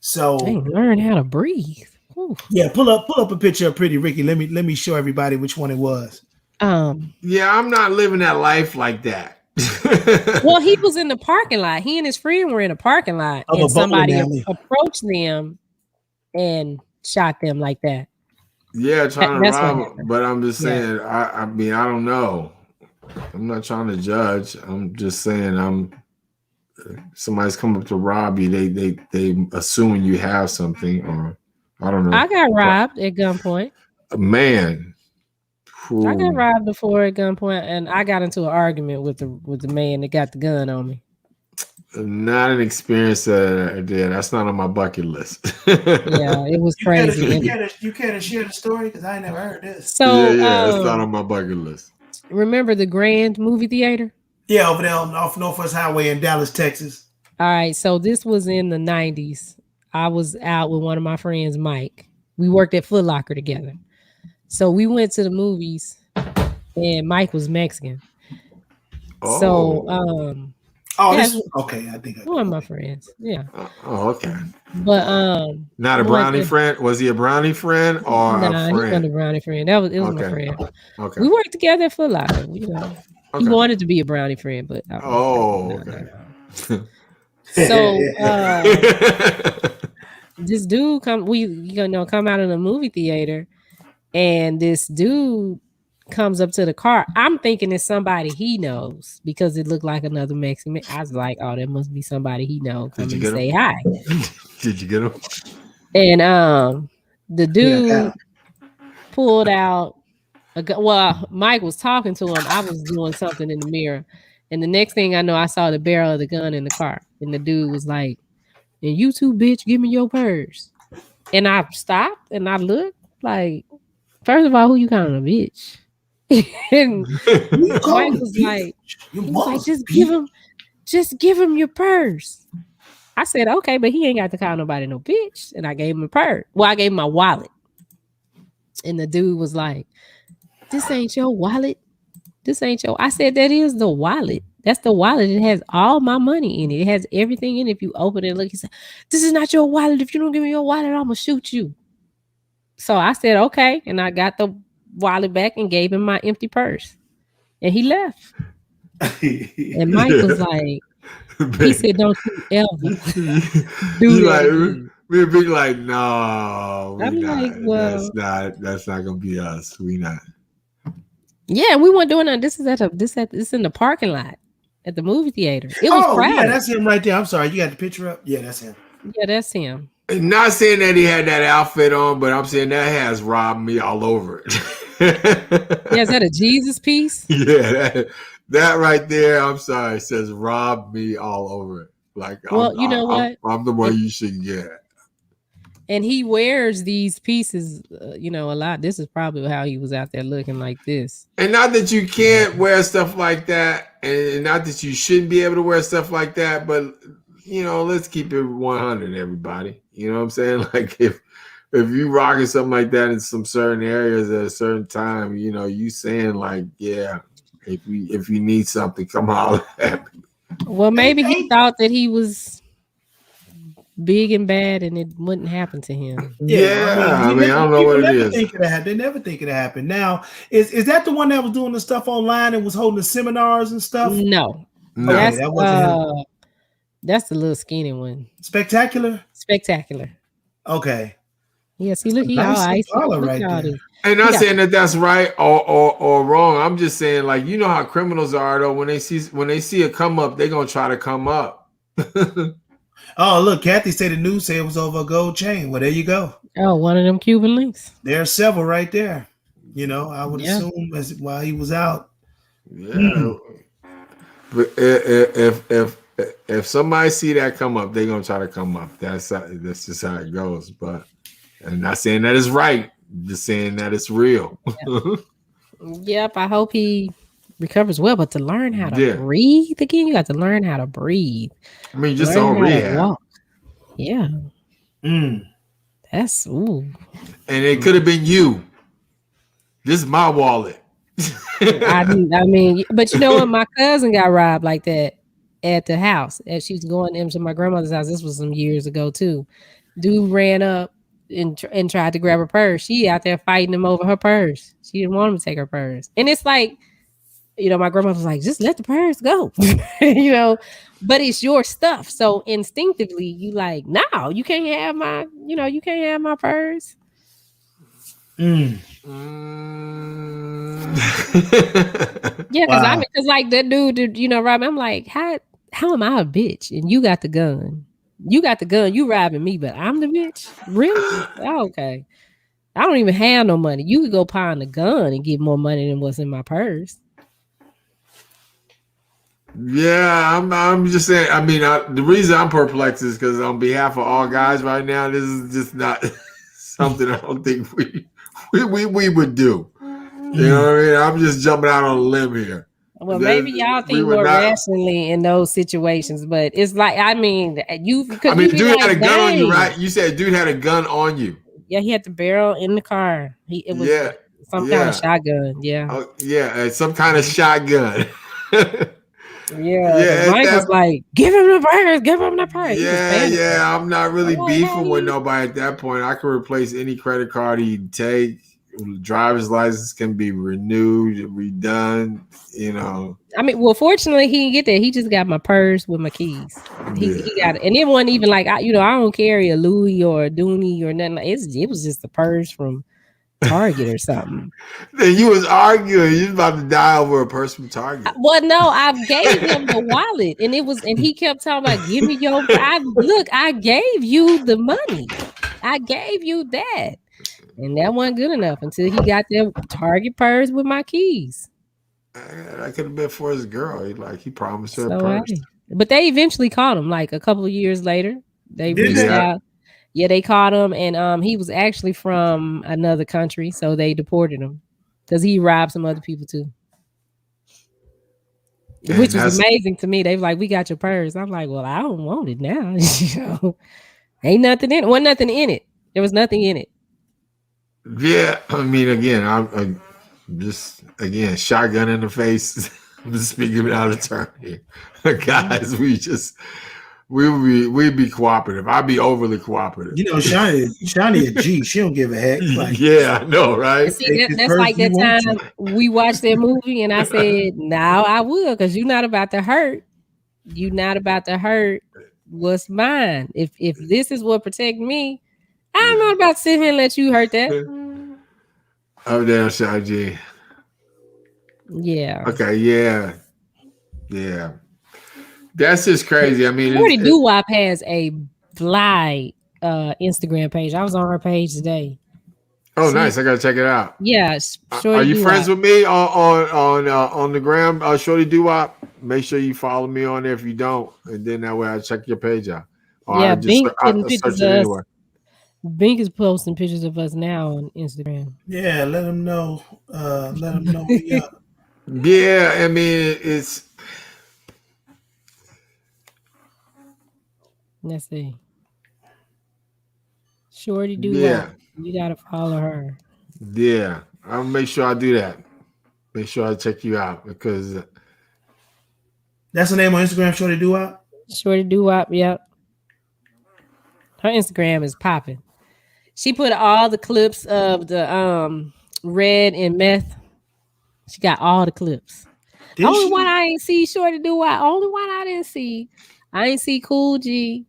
So learn how to breathe. Ooh. Yeah, pull up a picture of Pretty Ricky. Let me show everybody which one it was. Yeah, I'm not living that life like that. Well, he was in the parking lot. He and his friend were in a parking lot, and somebody approached them and shot them like that. Yeah, trying to rob them. But I'm just saying, I mean, I don't know. I'm not trying to judge. I'm just saying, somebody's come up to rob you. They assuming you have something, or I don't know. I got robbed at gunpoint. Man, I got Ooh, robbed before at gunpoint, and I got into an argument with the man that got the gun on me. not an experience that I did. That's not on my bucket list. Yeah, it was You care crazy. to, And you care to share the story? Because I ain't never heard this. Yeah, so, yeah, it's not on my bucket list. remember the Grand movie theater? Yeah, over there off Northwest Highway in Dallas, Texas. All right, so this was in the 90s. I was out with one of my friends, Mike. We worked at Foot Locker together. So we went to the movies, and Mike was Mexican. So, Oh, Oh, yeah, this okay. I think I one of my friends. Yeah. okay. But Not a brownie friend. Was he a brownie friend or a nah, he wasn't a friend? brownie friend. It was my Okay, friend. okay, We worked together at Foot Locker. You know, he okay. wanted to be a brownie friend, but I was like, Oh, no. So this dude come out of the movie theater, and this dude comes up to the car. I'm thinking it's somebody he knows because it looked like another Mexican. I was like, oh, that must be somebody he knows Did you coming to get say him? hi. Did you get him? And the dude yeah. pulled out well, Mike was talking to him. I was doing something in the mirror. And the next thing I know, I saw the barrel of the gun in the car. And the dude was like, and you too, bitch, give me your purse. And I stopped and I looked like, first of all, who you calling a bitch? And You call Mike him was bitch. like, You he was like, mother's just give him your purse. I said, okay, but he ain't got to call nobody no bitch. And I gave him a purse. Well, I gave him my wallet. And the dude was like, this ain't your wallet. This ain't your. I said, that is the wallet. That's the wallet. It has all my money in it. It has everything in it. If you open it and look, he said, this is not your wallet. If you don't give me your wallet, I'm going to shoot you. So I said, okay. And I got the wallet back and gave him my empty purse. And he left. And Mike was like, he said, don't you ever do You that like again. we'd be like, no, we I'm not. like, well, That's not gonna be us. We not. yeah, we weren't doing that. This is in the parking lot at the movie theater. It was Oh, yeah, crowded. that's him right there. I'm sorry. You got the picture up? Yeah, that's him. Yeah, that's him. Not saying that he had that outfit on, but I'm saying that has robbed me all over it. Yeah, is that a Jesus piece? Yeah, that right there. I'm sorry, says rob me all over it. Like, Well, you know what? I'm the one you should get. And he wears these pieces, a lot. This is probably how he was out there looking like this. And not that you can't wear stuff like that, and not that you shouldn't be able to wear stuff like that, but let's keep it 100, everybody. You know what I'm saying? Like if you rocking something like that in some certain areas at a certain time, you saying like, yeah, if you need something, come holler at me. Well, maybe he thought that he was big and bad and it wouldn't happen to him. Yeah, I don't know what it is. They never think it'll happen. Now, is that the one that was doing the stuff online and was holding the seminars and stuff? No. Okay, that wasn't him. That's the little skinny one. Spectacular? Spectacular. Okay. Yeah, see, look, he all icy. Right there. And not saying that that's right or wrong. I'm just saying, like, you know how criminals are though. When they see a come up, they're gonna try to come up. Oh, look, Kathy said the news said it was over a gold chain. Well, there you go. Oh, one of them Cuban links. There are several right there. I would assume while he was out. Yeah. But if somebody see that come up, they're gonna try to come up. That's just how it goes. But I'm not saying that it's right. I'm just saying that it's real. Yep. I hope he recovers well. But to learn how to breathe again, you got to learn how to breathe. I mean, just on rehab. Yeah. That's ooh. And it could have been you. This is my wallet. I mean, but you know what? My cousin got robbed like that at the house. As she was going into my grandmother's house. This was some years ago too. Dude ran up and tried to grab her purse. She out there fighting him over her purse. She didn't want him to take her purse. And it's like, my grandmother was like, just let the purse go. But it's your stuff. So instinctively you like, no, you can't have my, you can't have my purse. Yeah, because like that dude, robbing. I'm like, how am I a bitch? And you got the gun. You robbing me, but I'm the bitch. Really? Oh, okay. I don't even have no money. You could go pawn a gun and get more money than what's in my purse. Yeah, I'm just saying. I mean, the reason I'm perplexed is because on behalf of all guys right now, this is just not something I don't think we would do. You know what I mean? I'm just jumping out on a limb here. Well, maybe y'all think more rationally in those situations, but it's like, I mean, the dude had a gun on you, right? You said dude had a gun on you. Yeah, he had the barrel in the car. It was some kind of shotgun. Yeah. Some kind of shotgun. Mike was like, give him the purse, give him the purse. Yeah. I'm not really beefing with nobody at that point. I can replace any credit card he'd take. Driver's license can be renewed, redone. You know. I mean, well, fortunately, he didn't get that. He just got my purse with my keys. He got it, and it wasn't even like I don't carry a Louis or a Dooney or nothing. It was just a purse from Target or something. Then you was arguing. You was about to die over a purse from Target. Well, no, I gave him the wallet, and he kept talking about, give me your. I gave you the money. I gave you that, and that wasn't good enough until he got that Target purse with my keys. That could have been for his girl. He promised her a purse. But they eventually caught him. Like a couple of years later, they reached out. Yeah, they caught him, and he was actually from another country, so they deported him because he robbed some other people too, which was amazing to me. They were like, "We got your purse." I'm like, "Well, I don't want it now." Ain't nothing in it. Wasn't nothing in it. There was nothing in it. Yeah, I mean, again, I'm just shotgun in the face. I'm just speaking out of turn here, guys. We'd be cooperative. I'd be overly cooperative. You know, Shani a G. She don't give a heck. Like, yeah, I know, right? See, that's like that time we watched that movie, and I said, "Now I will, because you're not about to hurt. You're not about to hurt what's mine. If this is what protect me, I'm not about to sit here and let you hurt that." Oh, damn, Shy G. Yeah. Okay. Yeah. That's just crazy. I mean, Shorty Doo-Wop has a fly Instagram page. I was on her page today. Oh, nice! I gotta check it out. Yeah. Are you friends with me on the gram? Shorty Doo-Wop. Make sure you follow me on there if you don't, and then that way I check your page out. Yeah, Bink pictures of us. Bink is posting pictures of us now on Instagram. Yeah, let them know. Yeah, I mean it's. Let's see. Shorty Doo-Wop. Yeah. You gotta follow her. Yeah, I'll make sure I do that. Make sure I check you out because that's the name on Instagram, Shorty Doo-Wop? Shorty Doo-Wop, yep. Her Instagram is popping. She put all the clips of the Red and Meth. She got all the clips. Only one I ain't see Shorty Doo-Wop. Only one I didn't see. I ain't see Cool G.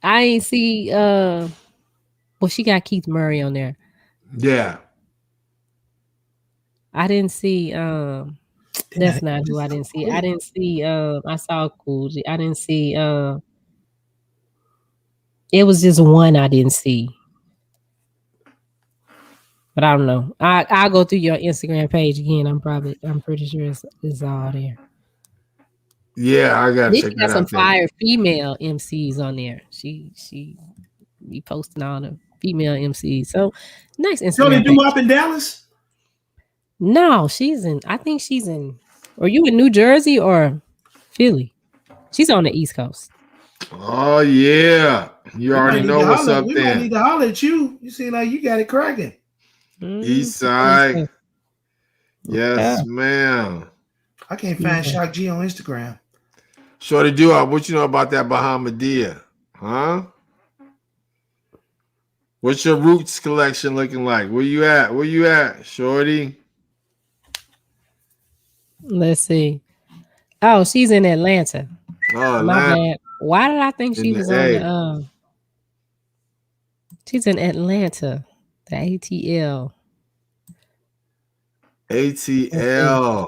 I ain't see well, she got Keith Murray on there. Yeah. I didn't see that's not who I didn't see. I didn't see I saw Cool G. I didn't see it was just one I didn't see. But I don't know. I'll go through your Instagram page again. I'm pretty sure it's all there. Yeah, I gotta check that out. Got some fire female MCs on there. She be posting all the female MCs. So nice Instagram. Shorty Doo-Wop in Dallas? No, I think she's in. Are you in New Jersey or Philly? She's on the East Coast. Oh yeah, you already know what's up there. We might need to holler at you. You seem like you got it cracking. East side. Yes, ma'am. I can't find Shock G on Instagram. Shorty Doo-Wop, what you know about that Bahamadia? Huh? What's your Roots collection looking like? Where you at, Shorty? Let's see. Oh, she's in Atlanta. Oh, my bad. Why did I think she was on the she's in Atlanta. The ATL. ATL.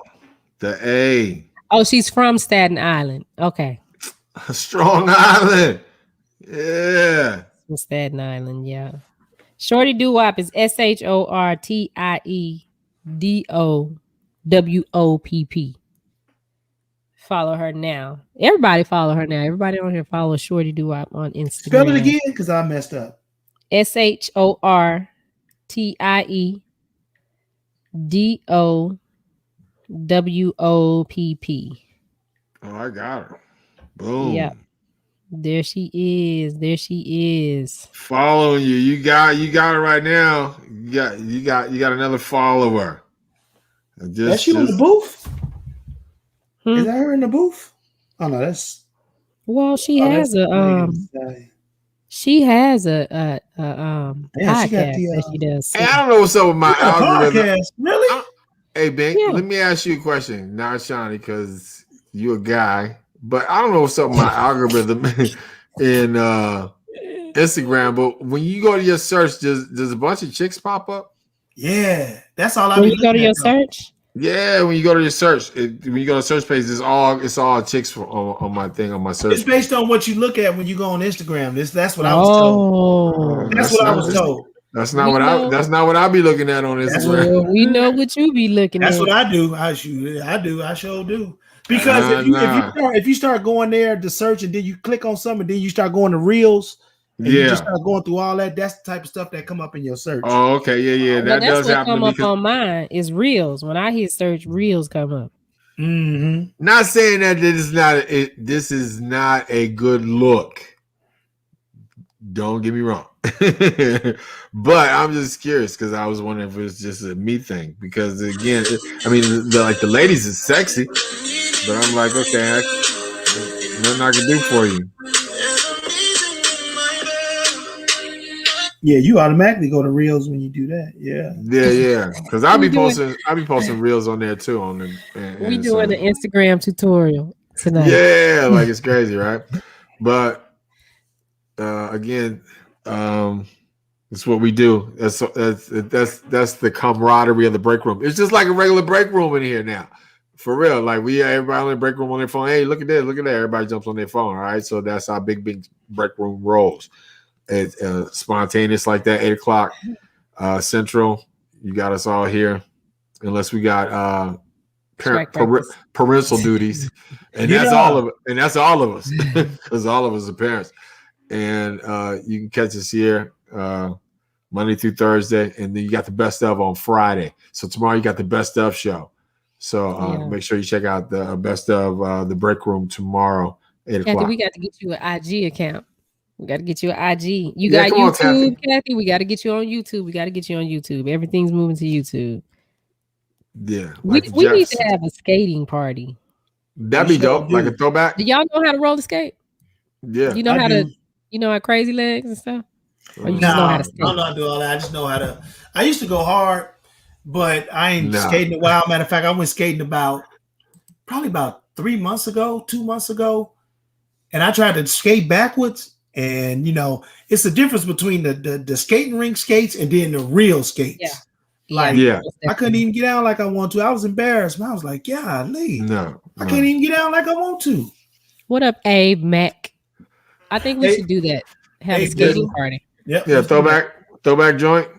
The A. Oh, she's from Staten Island. Okay. Strong Island. Yeah. From Staten Island, yeah. Shorty Doo Wop is SHORTIEDOWOPP. Follow her now. Everybody follow her now. Everybody on here follow Shorty Doo Wop on Instagram. Spell it again, because I messed up. SHORTIEDOWOPP. Oh, I got her. Boom. Yep. There she is. There she is. Following you. You got her right now. You got another follower. That's you in the booth? Hmm? Is that her in the booth? Oh no, that's Well, she has a podcast that she does. Hey, I don't know what's up with my algorithm. Podcast. Really? Hey, Bink, Yeah. let me ask you a question. Not Shawnee, because you're a guy, but I don't know what's up with my algorithm in Instagram. But when you go to your search, does a bunch of chicks pop up? Yeah, that's all I. When you go to your search. Yeah, when you go to your search, when you go to search page, it's all chicks on my thing on my search. It's based on what you look at when you go on Instagram. That's what I was told. That's what I was told. That's not what I be looking at on Instagram. Well, we know what you be looking That's at. what I do. I sure do. Because if you start going there to search and then you click on something, and then you start going to reels, and you just start going through all that. That's the type of stuff that come up in your search. Oh, okay, yeah. That does happen. Come up on mine is reels. When I hit search, reels come up. Mm-hmm. Not saying that this is not a good look. Don't get me wrong. But I'm just curious because I was wondering if it was just a me thing. Because again, the ladies is sexy, but I'm like, okay, nothing I can do for you. Yeah, you automatically go to reels when you do that. Yeah. Because I'll be posting reels on there too. We doing an Instagram tutorial tonight. Yeah, like it's crazy, right? But again, that's what we do. That's the camaraderie of the break room. It's just like a regular break room in here now. For real. Like everybody in the break room on their phone. Hey, look at that, look at that. Everybody jumps on their phone. All right. So that's how big break room rolls. It's spontaneous like that, 8 o'clock Central. You got us all here, unless we got parental duties, and that's all of it. And that's all of us, because all of us are parents. And you can catch us here Monday through Thursday, and then you got the best of on Friday. So tomorrow you got the best of show. So make sure you check out the best of the break room tomorrow, 8 o'clock. We got to get you an IG account. We got to get you an IG. You got YouTube, Kathy? We got to get you on YouTube. Everything's moving to YouTube. Yeah. We need to have a skating party. That'd be dope. Like a throwback. Do y'all know how to roller skate? Yeah. You know how crazy legs and stuff? Or you just know how to skate? I'm not doing all that. I just know how to. I used to go hard, but I ain't skating a while. Matter of fact, I went skating probably about 2 months ago. And I tried to skate backwards. And it's the difference between the skating rink skates and then the real skates. I couldn't even get out like I want to. I was embarrassed. I was like, golly, I can't even get out like I want to. What up, Abe Mac? I think we should do that. Have a skating party. Yep. Yeah, throwback joint.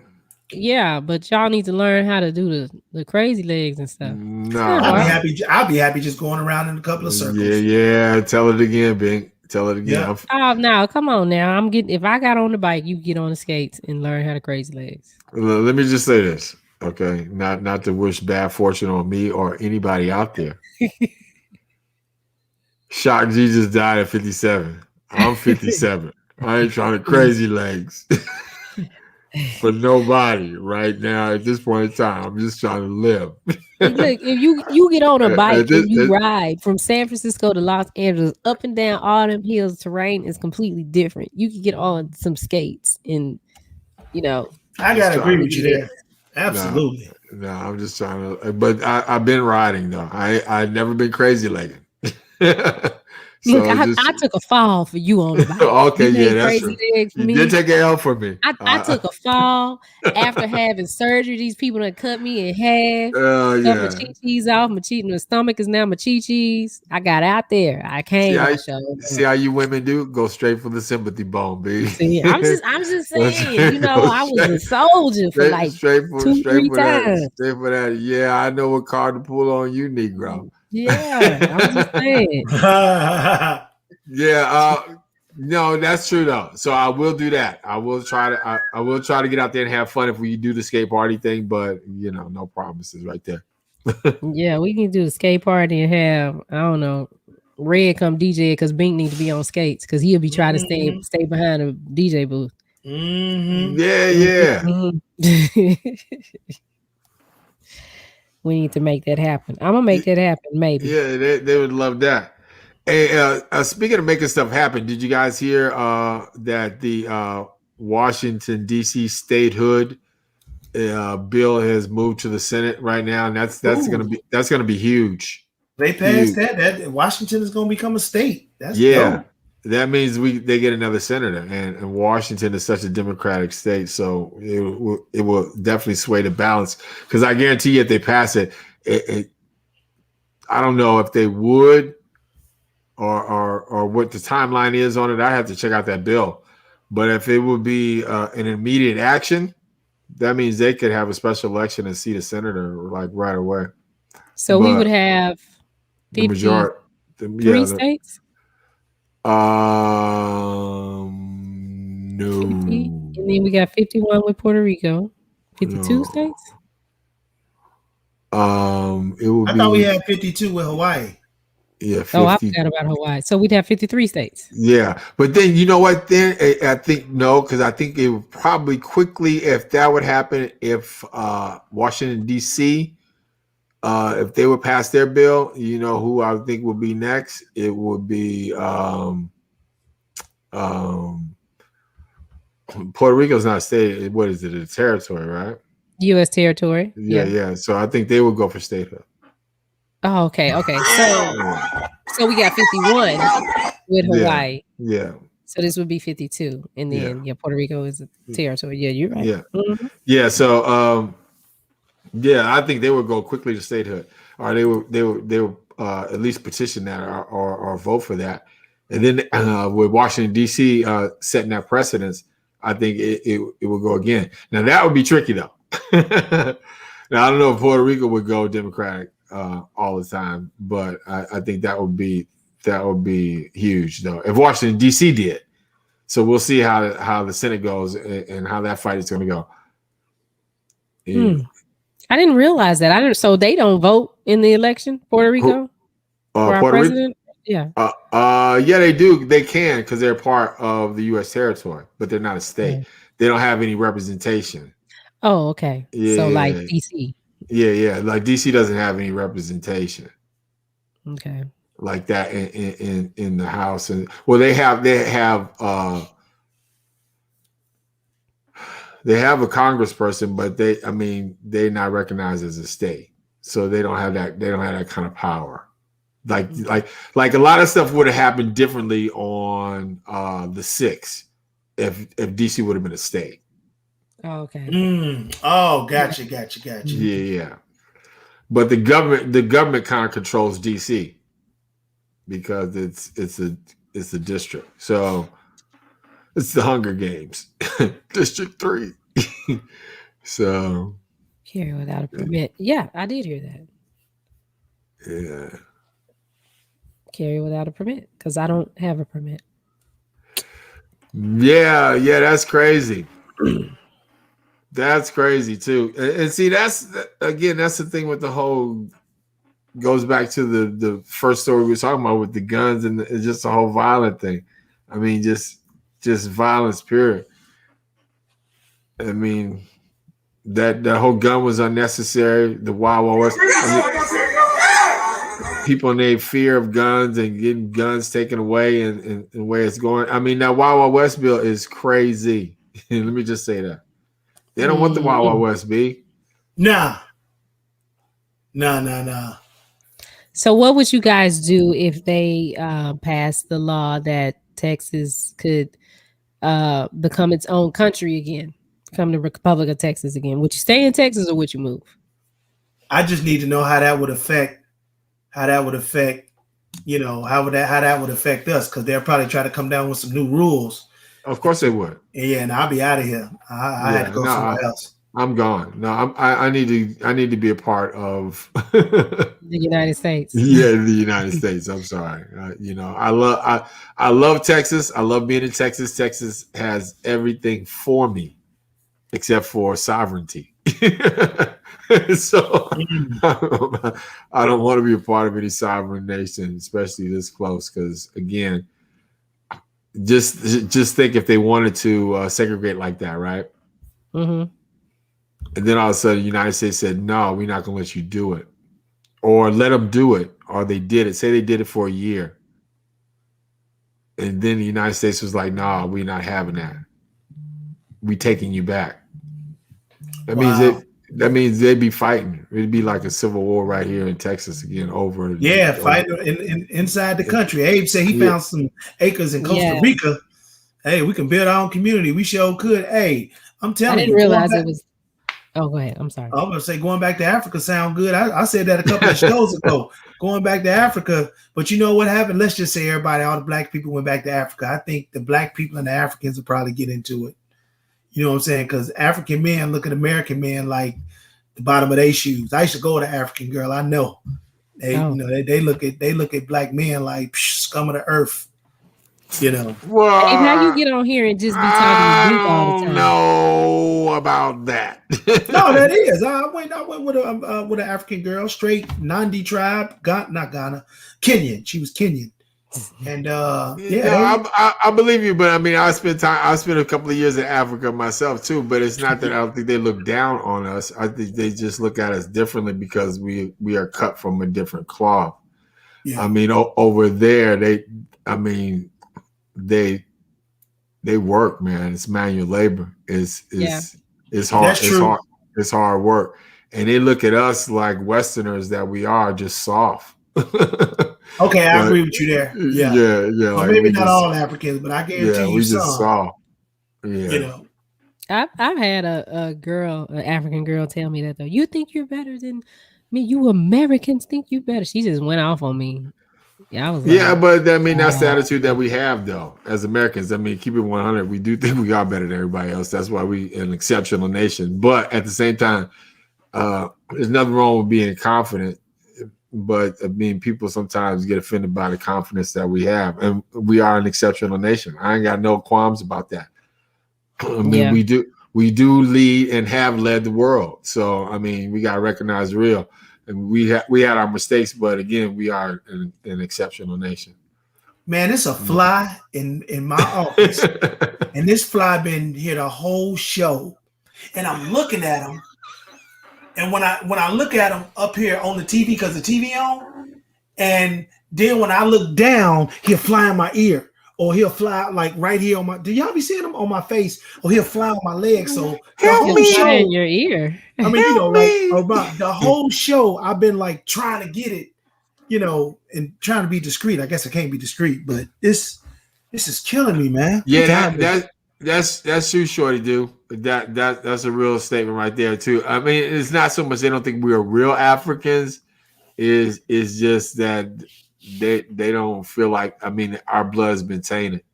Yeah, but y'all need to learn how to do the crazy legs and stuff. No, I'll be happy just going around in a couple of circles. Yeah. Tell it again, Bink. Tell it again. Yeah. Oh no, come on now. If I got on the bike, you get on the skates and learn how to crazy legs. Let me just say this, okay? Not to wish bad fortune on me or anybody out there. Shock G just died at 57. I'm 57. I ain't trying to crazy legs for nobody right now at this point in time. I'm just trying to live. Look, if you get on a bike and you ride from San Francisco to Los Angeles, up and down all them hills, terrain is completely different. You can get on some skates and, I gotta agree with you there. Absolutely. No, I'm just trying to. But I've been riding though. I never been crazy legging. Look, So just I took a fall for you on the bike. okay, You yeah, made that's crazy true. legs for You me. did take an L for me. I took a fall after having surgery. These people that cut me in half. Cut my Yeah. chi-chis off. My stomach is now my chi-chis. I got out there. I came. I showed See up. how you women do? Go straight for the sympathy bone, B. See, I'm just saying. You know, I was a soldier for like straight for 2-3 times. Straight for that. Yeah, I know what card to pull on you, Negro. Yeah, I'm just saying. Yeah, no, that's true though. So I will do that. I will try to get out there and have fun if we do the skate party thing, but no promises right there. Yeah, we can do the skate party and have, I don't know, Red come DJ because Bink need to be on skates because he'll be trying to stay behind the DJ booth. Yeah. We need to make that happen. I'm gonna make that happen, maybe. Yeah, they would love that. Hey, speaking of making stuff happen, did you guys hear that the Washington D.C. statehood bill has moved to the Senate right now, and that's gonna be huge. They passed that Washington is gonna become a state. That's dope. That means they get another senator, and Washington is such a Democratic state, so it will definitely sway the balance. Because I guarantee you, if they pass it, I don't know if they would, or what the timeline is on it. I have to check out that bill, but if it would be an immediate action, that means they could have a special election and seat a senator like right away. So we would have the majority, three states. No. 50, and then we got 51 with Puerto Rico. 52 states. It would I thought we had 52 with Hawaii. Yeah. 50. Oh, I forgot about Hawaii. So we'd have 53 states. Yeah, but then you know what? Then I think no, because I think it would probably quickly, if that would happen, if Washington D.C. If they would pass their bill, you know who I think would be next? It would be Puerto Rico's not a state. What is it? A territory, right? U.S. territory. Yeah. So I think they would go for statehood. Oh, okay. So we got 51 with Hawaii. Yeah. So this would be 52, and then Puerto Rico is a territory. Yeah, you're right. Yeah. Mm-hmm. Yeah. So I think they would go quickly to statehood, or they would at least petition that or vote for that, and then with Washington D.C. Setting that precedence, I think it will go again. Now that would be tricky though. Now I don't know if Puerto Rico would go Democratic all the time, but I think that would be huge though if Washington D.C. did. So we'll see how the Senate goes and how that fight is going to go. Yeah. I didn't realize that. So they don't vote in the election, Puerto Rico, for our president. Yeah. Yeah, they do. They can because they're part of the U.S. territory, but they're not a state. Okay. They don't have any representation. Oh, okay. Yeah, so like DC. Yeah. Like DC doesn't have any representation. Okay. Like that in the House, and they have a congressperson, but they're not recognized as a state, so they don't have that kind of power. Like a lot of stuff would have happened differently on the 6th if DC would have been a state. Oh, okay. Oh, gotcha. Yeah. But the government kind of controls DC because it's a district. So it's the Hunger Games, District 3. So carry without a permit. Yeah, I did hear that. Yeah. Carry without a permit because I don't have a permit. Yeah, that's crazy. That's crazy too. And see, that's the thing with the whole, goes back to the first story we were talking about with the guns and just the whole violent thing. I mean, just violence, period. I mean, that whole gun was unnecessary. The Wild Wild West. People in their fear of guns and getting guns taken away and where it's going. I mean, that Wild Wild West bill is crazy. Let me just say that. They don't want the Wild Wild West, B. Nah. So, what would you guys do if they passed the law that Texas could become its own country again, become the Republic of Texas again? Would you stay in Texas or would you move? I just need to know how that would affect how that would affect us, because they'll probably try to come down with some new rules. Of course they would. Yeah, and I'll be out of here. I had to go somewhere else. I'm gone. No, I need to be a part of The United States. Yeah, the United States. I'm sorry. I love Texas. I love being in Texas. Texas has everything for me except for sovereignty. So I don't want to be a part of any sovereign nation, especially this close. Because again, just think if they wanted to segregate like that, right? Mm-hmm. And then all of a sudden, the United States said, "No, we're not going to let you do it," or let them do it, or they did it. Say they did it for a year, and then the United States was like, "No, we're not having that. We taking you back." That means they'd be fighting. It'd be like a civil war right here in Texas again over. Yeah, fighting inside the country. Abe said he found some acres in Costa Rica. Hey, we can build our own community. We sure could. Hey, I'm telling you. I didn't realize it was. Oh, go ahead. I'm sorry. I'm going to say going back to Africa sound good. I said that a couple of shows ago. Going back to Africa. But you know what happened? Let's just say all the black people went back to Africa. I think the black people and the Africans will probably get into it. You know what I'm saying? Because African men look at American men like the bottom of their shoes. I used to go to African girl. I know. They look at black men like scum of the earth. You know. Well, hey, how you get on here and just be talking to Bink all the time? No, about that. No, that is. I went with an African girl, straight Nandi tribe, not Ghana, Kenyan. She was Kenyan, and I believe you, but I mean, I spent a couple of years in Africa myself too. But it's not that I don't think they look down on us. I think they just look at us differently because we are cut from a different cloth. Yeah. I mean, over there, they work, man. It's manual labor. It's hard. That's true. It's hard work. And they look at us like Westerners that we are, just soft. Okay, I agree with you there. Yeah. Well, like maybe not all Africans, but I guarantee you some. Just soft. Yeah. You know. I've had an African girl tell me that though. You think you're better than me? You Americans think you better. She just went off on me. Yeah, I was like, but I mean that's the attitude that we have though as Americans. I mean, keep it 100. We do think we are better than everybody else. That's why we an exceptional nation. But at the same time, there's nothing wrong with being confident. But I mean, people sometimes get offended by the confidence that we have, and we are an exceptional nation. I ain't got no qualms about that. I mean, we do lead and have led the world. So I mean, we got to recognize the real. And we had our mistakes, but again, we are an exceptional nation. Man, it's a fly in my office, and this fly been here the whole show, and I'm looking at him, and when I look at him up here on the TV because the TV on, and then when I look down, he'll fly in my ear, or he'll fly like right here on my. Do y'all be seeing him on my face, or he'll fly on my leg? So the whole show in your ear. I mean, about the whole show, I've been like trying to get it, and trying to be discreet. I guess I can't be discreet, but this is killing me, man. Yeah, that's true, Shorty. Do that's a real statement right there too. I mean, it's not so much they don't think we are real Africans. Is just that they don't feel like. I mean, our blood has been tainted.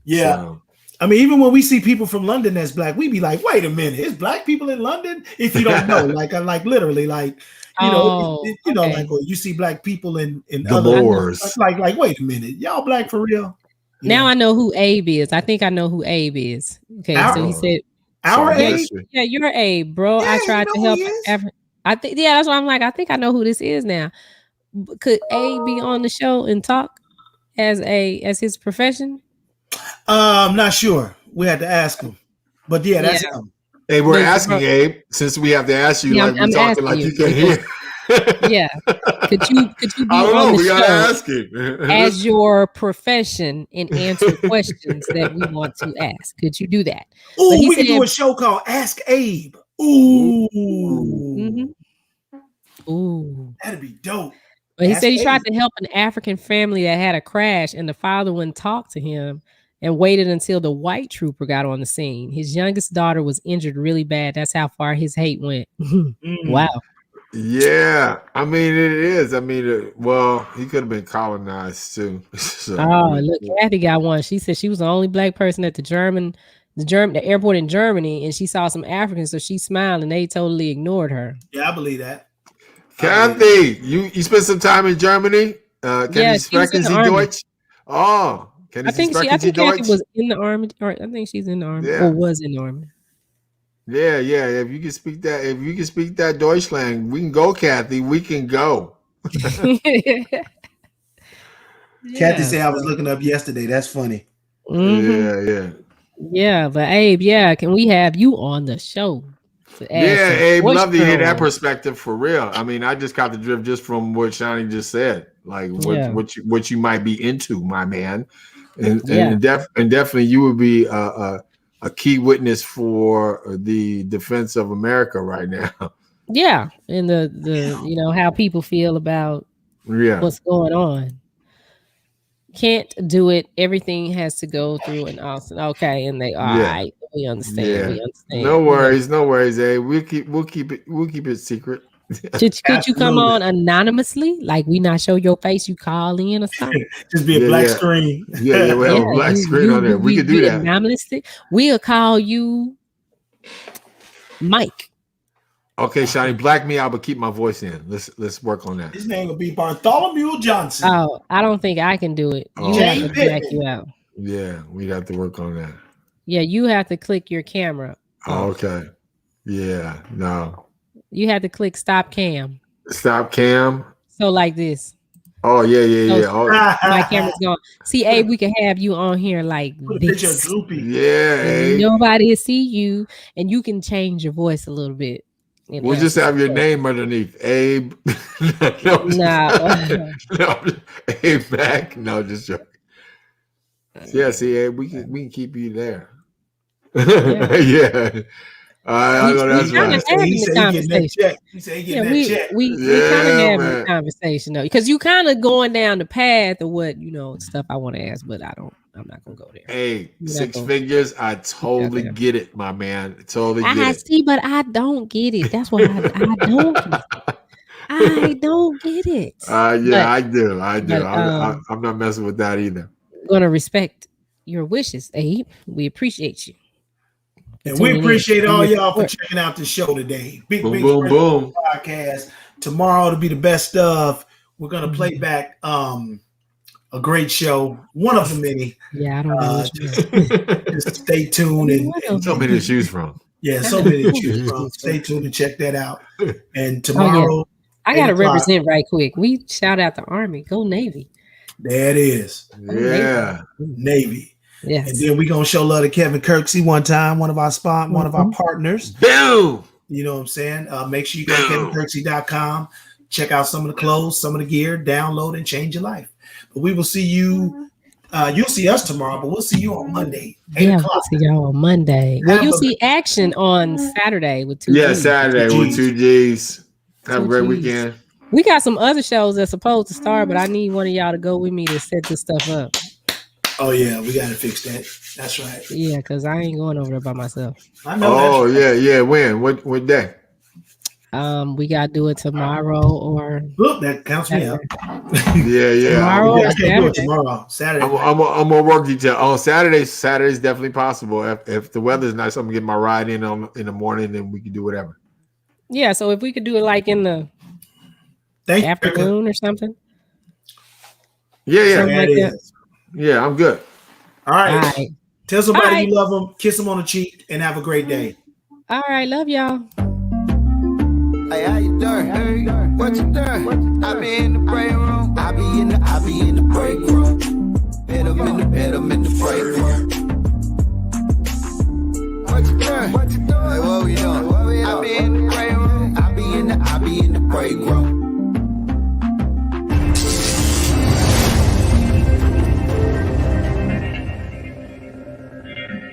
Yeah. So, I mean, even when we see people from London that's black, we be like, "Wait a minute, is black people in London?" If you don't know, like literally, like like when you see black people in other wars, like wait a minute, y'all black for real? Now I know who Abe is. I think I know who Abe is. Okay, so he said, "Our Abe, yeah, you're Abe, bro." Yeah, I tried to help. I think, that's why I'm like, I think I know who this is now. Could Abe be on the show and talk as his profession? I'm not sure. We had to ask him, but that's him. Hey, we're asking Abe, since we have to ask you, like we're talking like you can hear. Yeah, could you be on the show as your profession and answer questions that we want to ask? Could you do that? Oh, we could do a show called Ask Abe. Ooh, that'd be dope. But he said he tried to help an African family that had a crash, and the father wouldn't talk to him and waited until the white trooper got on the scene. His youngest daughter was injured really bad. That's how far his hate went. Wow. Yeah, I mean it is. I mean, well, he could have been colonized too. So, Look, Kathy got one. She said she was the only black person at the airport in Germany, and she saw some Africans, so she smiled, and they totally ignored her. Yeah, I believe that. Kathy, you spent some time in Germany. Can you sprechen Sie Deutsch? Oh, I think Kathy was in the army, or I think she's in the army, or was in the army. Yeah. If you can speak that Deutschland, we can go, Kathy. We can go. Kathy said I was looking up yesterday. That's funny. Yeah, but Abe, can we have you on the show? Abe, love to hear that perspective for real. I mean, I just caught the drift just from what Shani just said, like what you might be into, my man, and definitely you would be a key witness for the defense of America right now. Yeah, and the how people feel about what's going on. Can't do it. Everything has to go through an Austin. Okay, and they all right. We understand. Yeah. We understand. No worries, Abe. We'll keep it secret. Could you come on anonymously? Like we not show your face, you call in or something. Just be a black screen. Yeah, we have a black screen on there. We could do that. Anonymously. We'll call you Mike. Okay, Shani, black me out, but keep my voice in. Let's work on that. His name will be Bartholomew Johnson. Oh, I don't think I can do it. You have to black you out. Yeah, we'd have to work on that. Yeah, you have to click your camera. Okay. Yeah, no. You have to click stop cam. Stop cam. So like this. Oh yeah. Oh. My camera's going. See, Abe, we can have you on here like this. Yeah, Abe. Nobody will see you, and you can change your voice a little bit. We'll just have your name underneath, Abe. No, Abe back. No, just joking. Yeah, see, Abe, we can keep you there. Yeah. I know that's right. He said he getting that check. He said he getting that check. We kind of having a conversation though, because you kind of going down the path of what stuff I want to ask, but I'm not gonna go there. Hey, six figures, I totally get it, my man. Totally get it. I see, but I don't get it. That's why I don't get it. I don't get it. I do. I'm not messing with that either. I'm gonna respect your wishes, Abe. We appreciate you. And we appreciate all y'all for checking out the show today. Big boom podcast. Tomorrow to be the best of. We're gonna play back a great show, one of the many. Yeah, I don't know. Just stay tuned and so many to choose from. Yeah, so many to choose from. Stay tuned and check that out. And tomorrow, I gotta represent right quick. We shout out the Army. Go Navy. There it is. Yeah, Navy. Yes. And then we're gonna show love to Kevin Kirksey one time, one of our partners. Boom. You know what I'm saying? Make sure you go to kevinkirksey.com, check out some of the clothes, some of the gear, download and change your life. But we will see you. You'll see us tomorrow, but we'll see you on Monday. 8 o'clock. We'll see y'all on Monday. Well, you'll see action on Saturday with 2 Gs. Yeah, Saturday with 2 Gs. Have a great weekend. We got some other shows that's supposed to start, but I need one of y'all to go with me to set this stuff up. Oh yeah, we gotta fix that. That's right. Yeah, because I ain't going over there by myself. I know. Oh yeah. When? What day? We gotta do it tomorrow or. Look, that counts me out. Yeah. Tomorrow. You guys can't do it tomorrow. Saturday. I'm gonna work detail on Saturday. Saturday's definitely possible. If the weather's nice, I'm gonna get my ride in the morning, and we can do whatever. Yeah, so if we could do it like in the afternoon or something. Yeah. Something like that. Yeah, I'm good. All right. Tell somebody you love them, kiss them on the cheek, and have a great day. All right, love y'all. Hey, how you doing? Hey, what you doing? I be in the break room. I be in the break room. Hit 'em in the break room. What you doing? Hey, what we doing?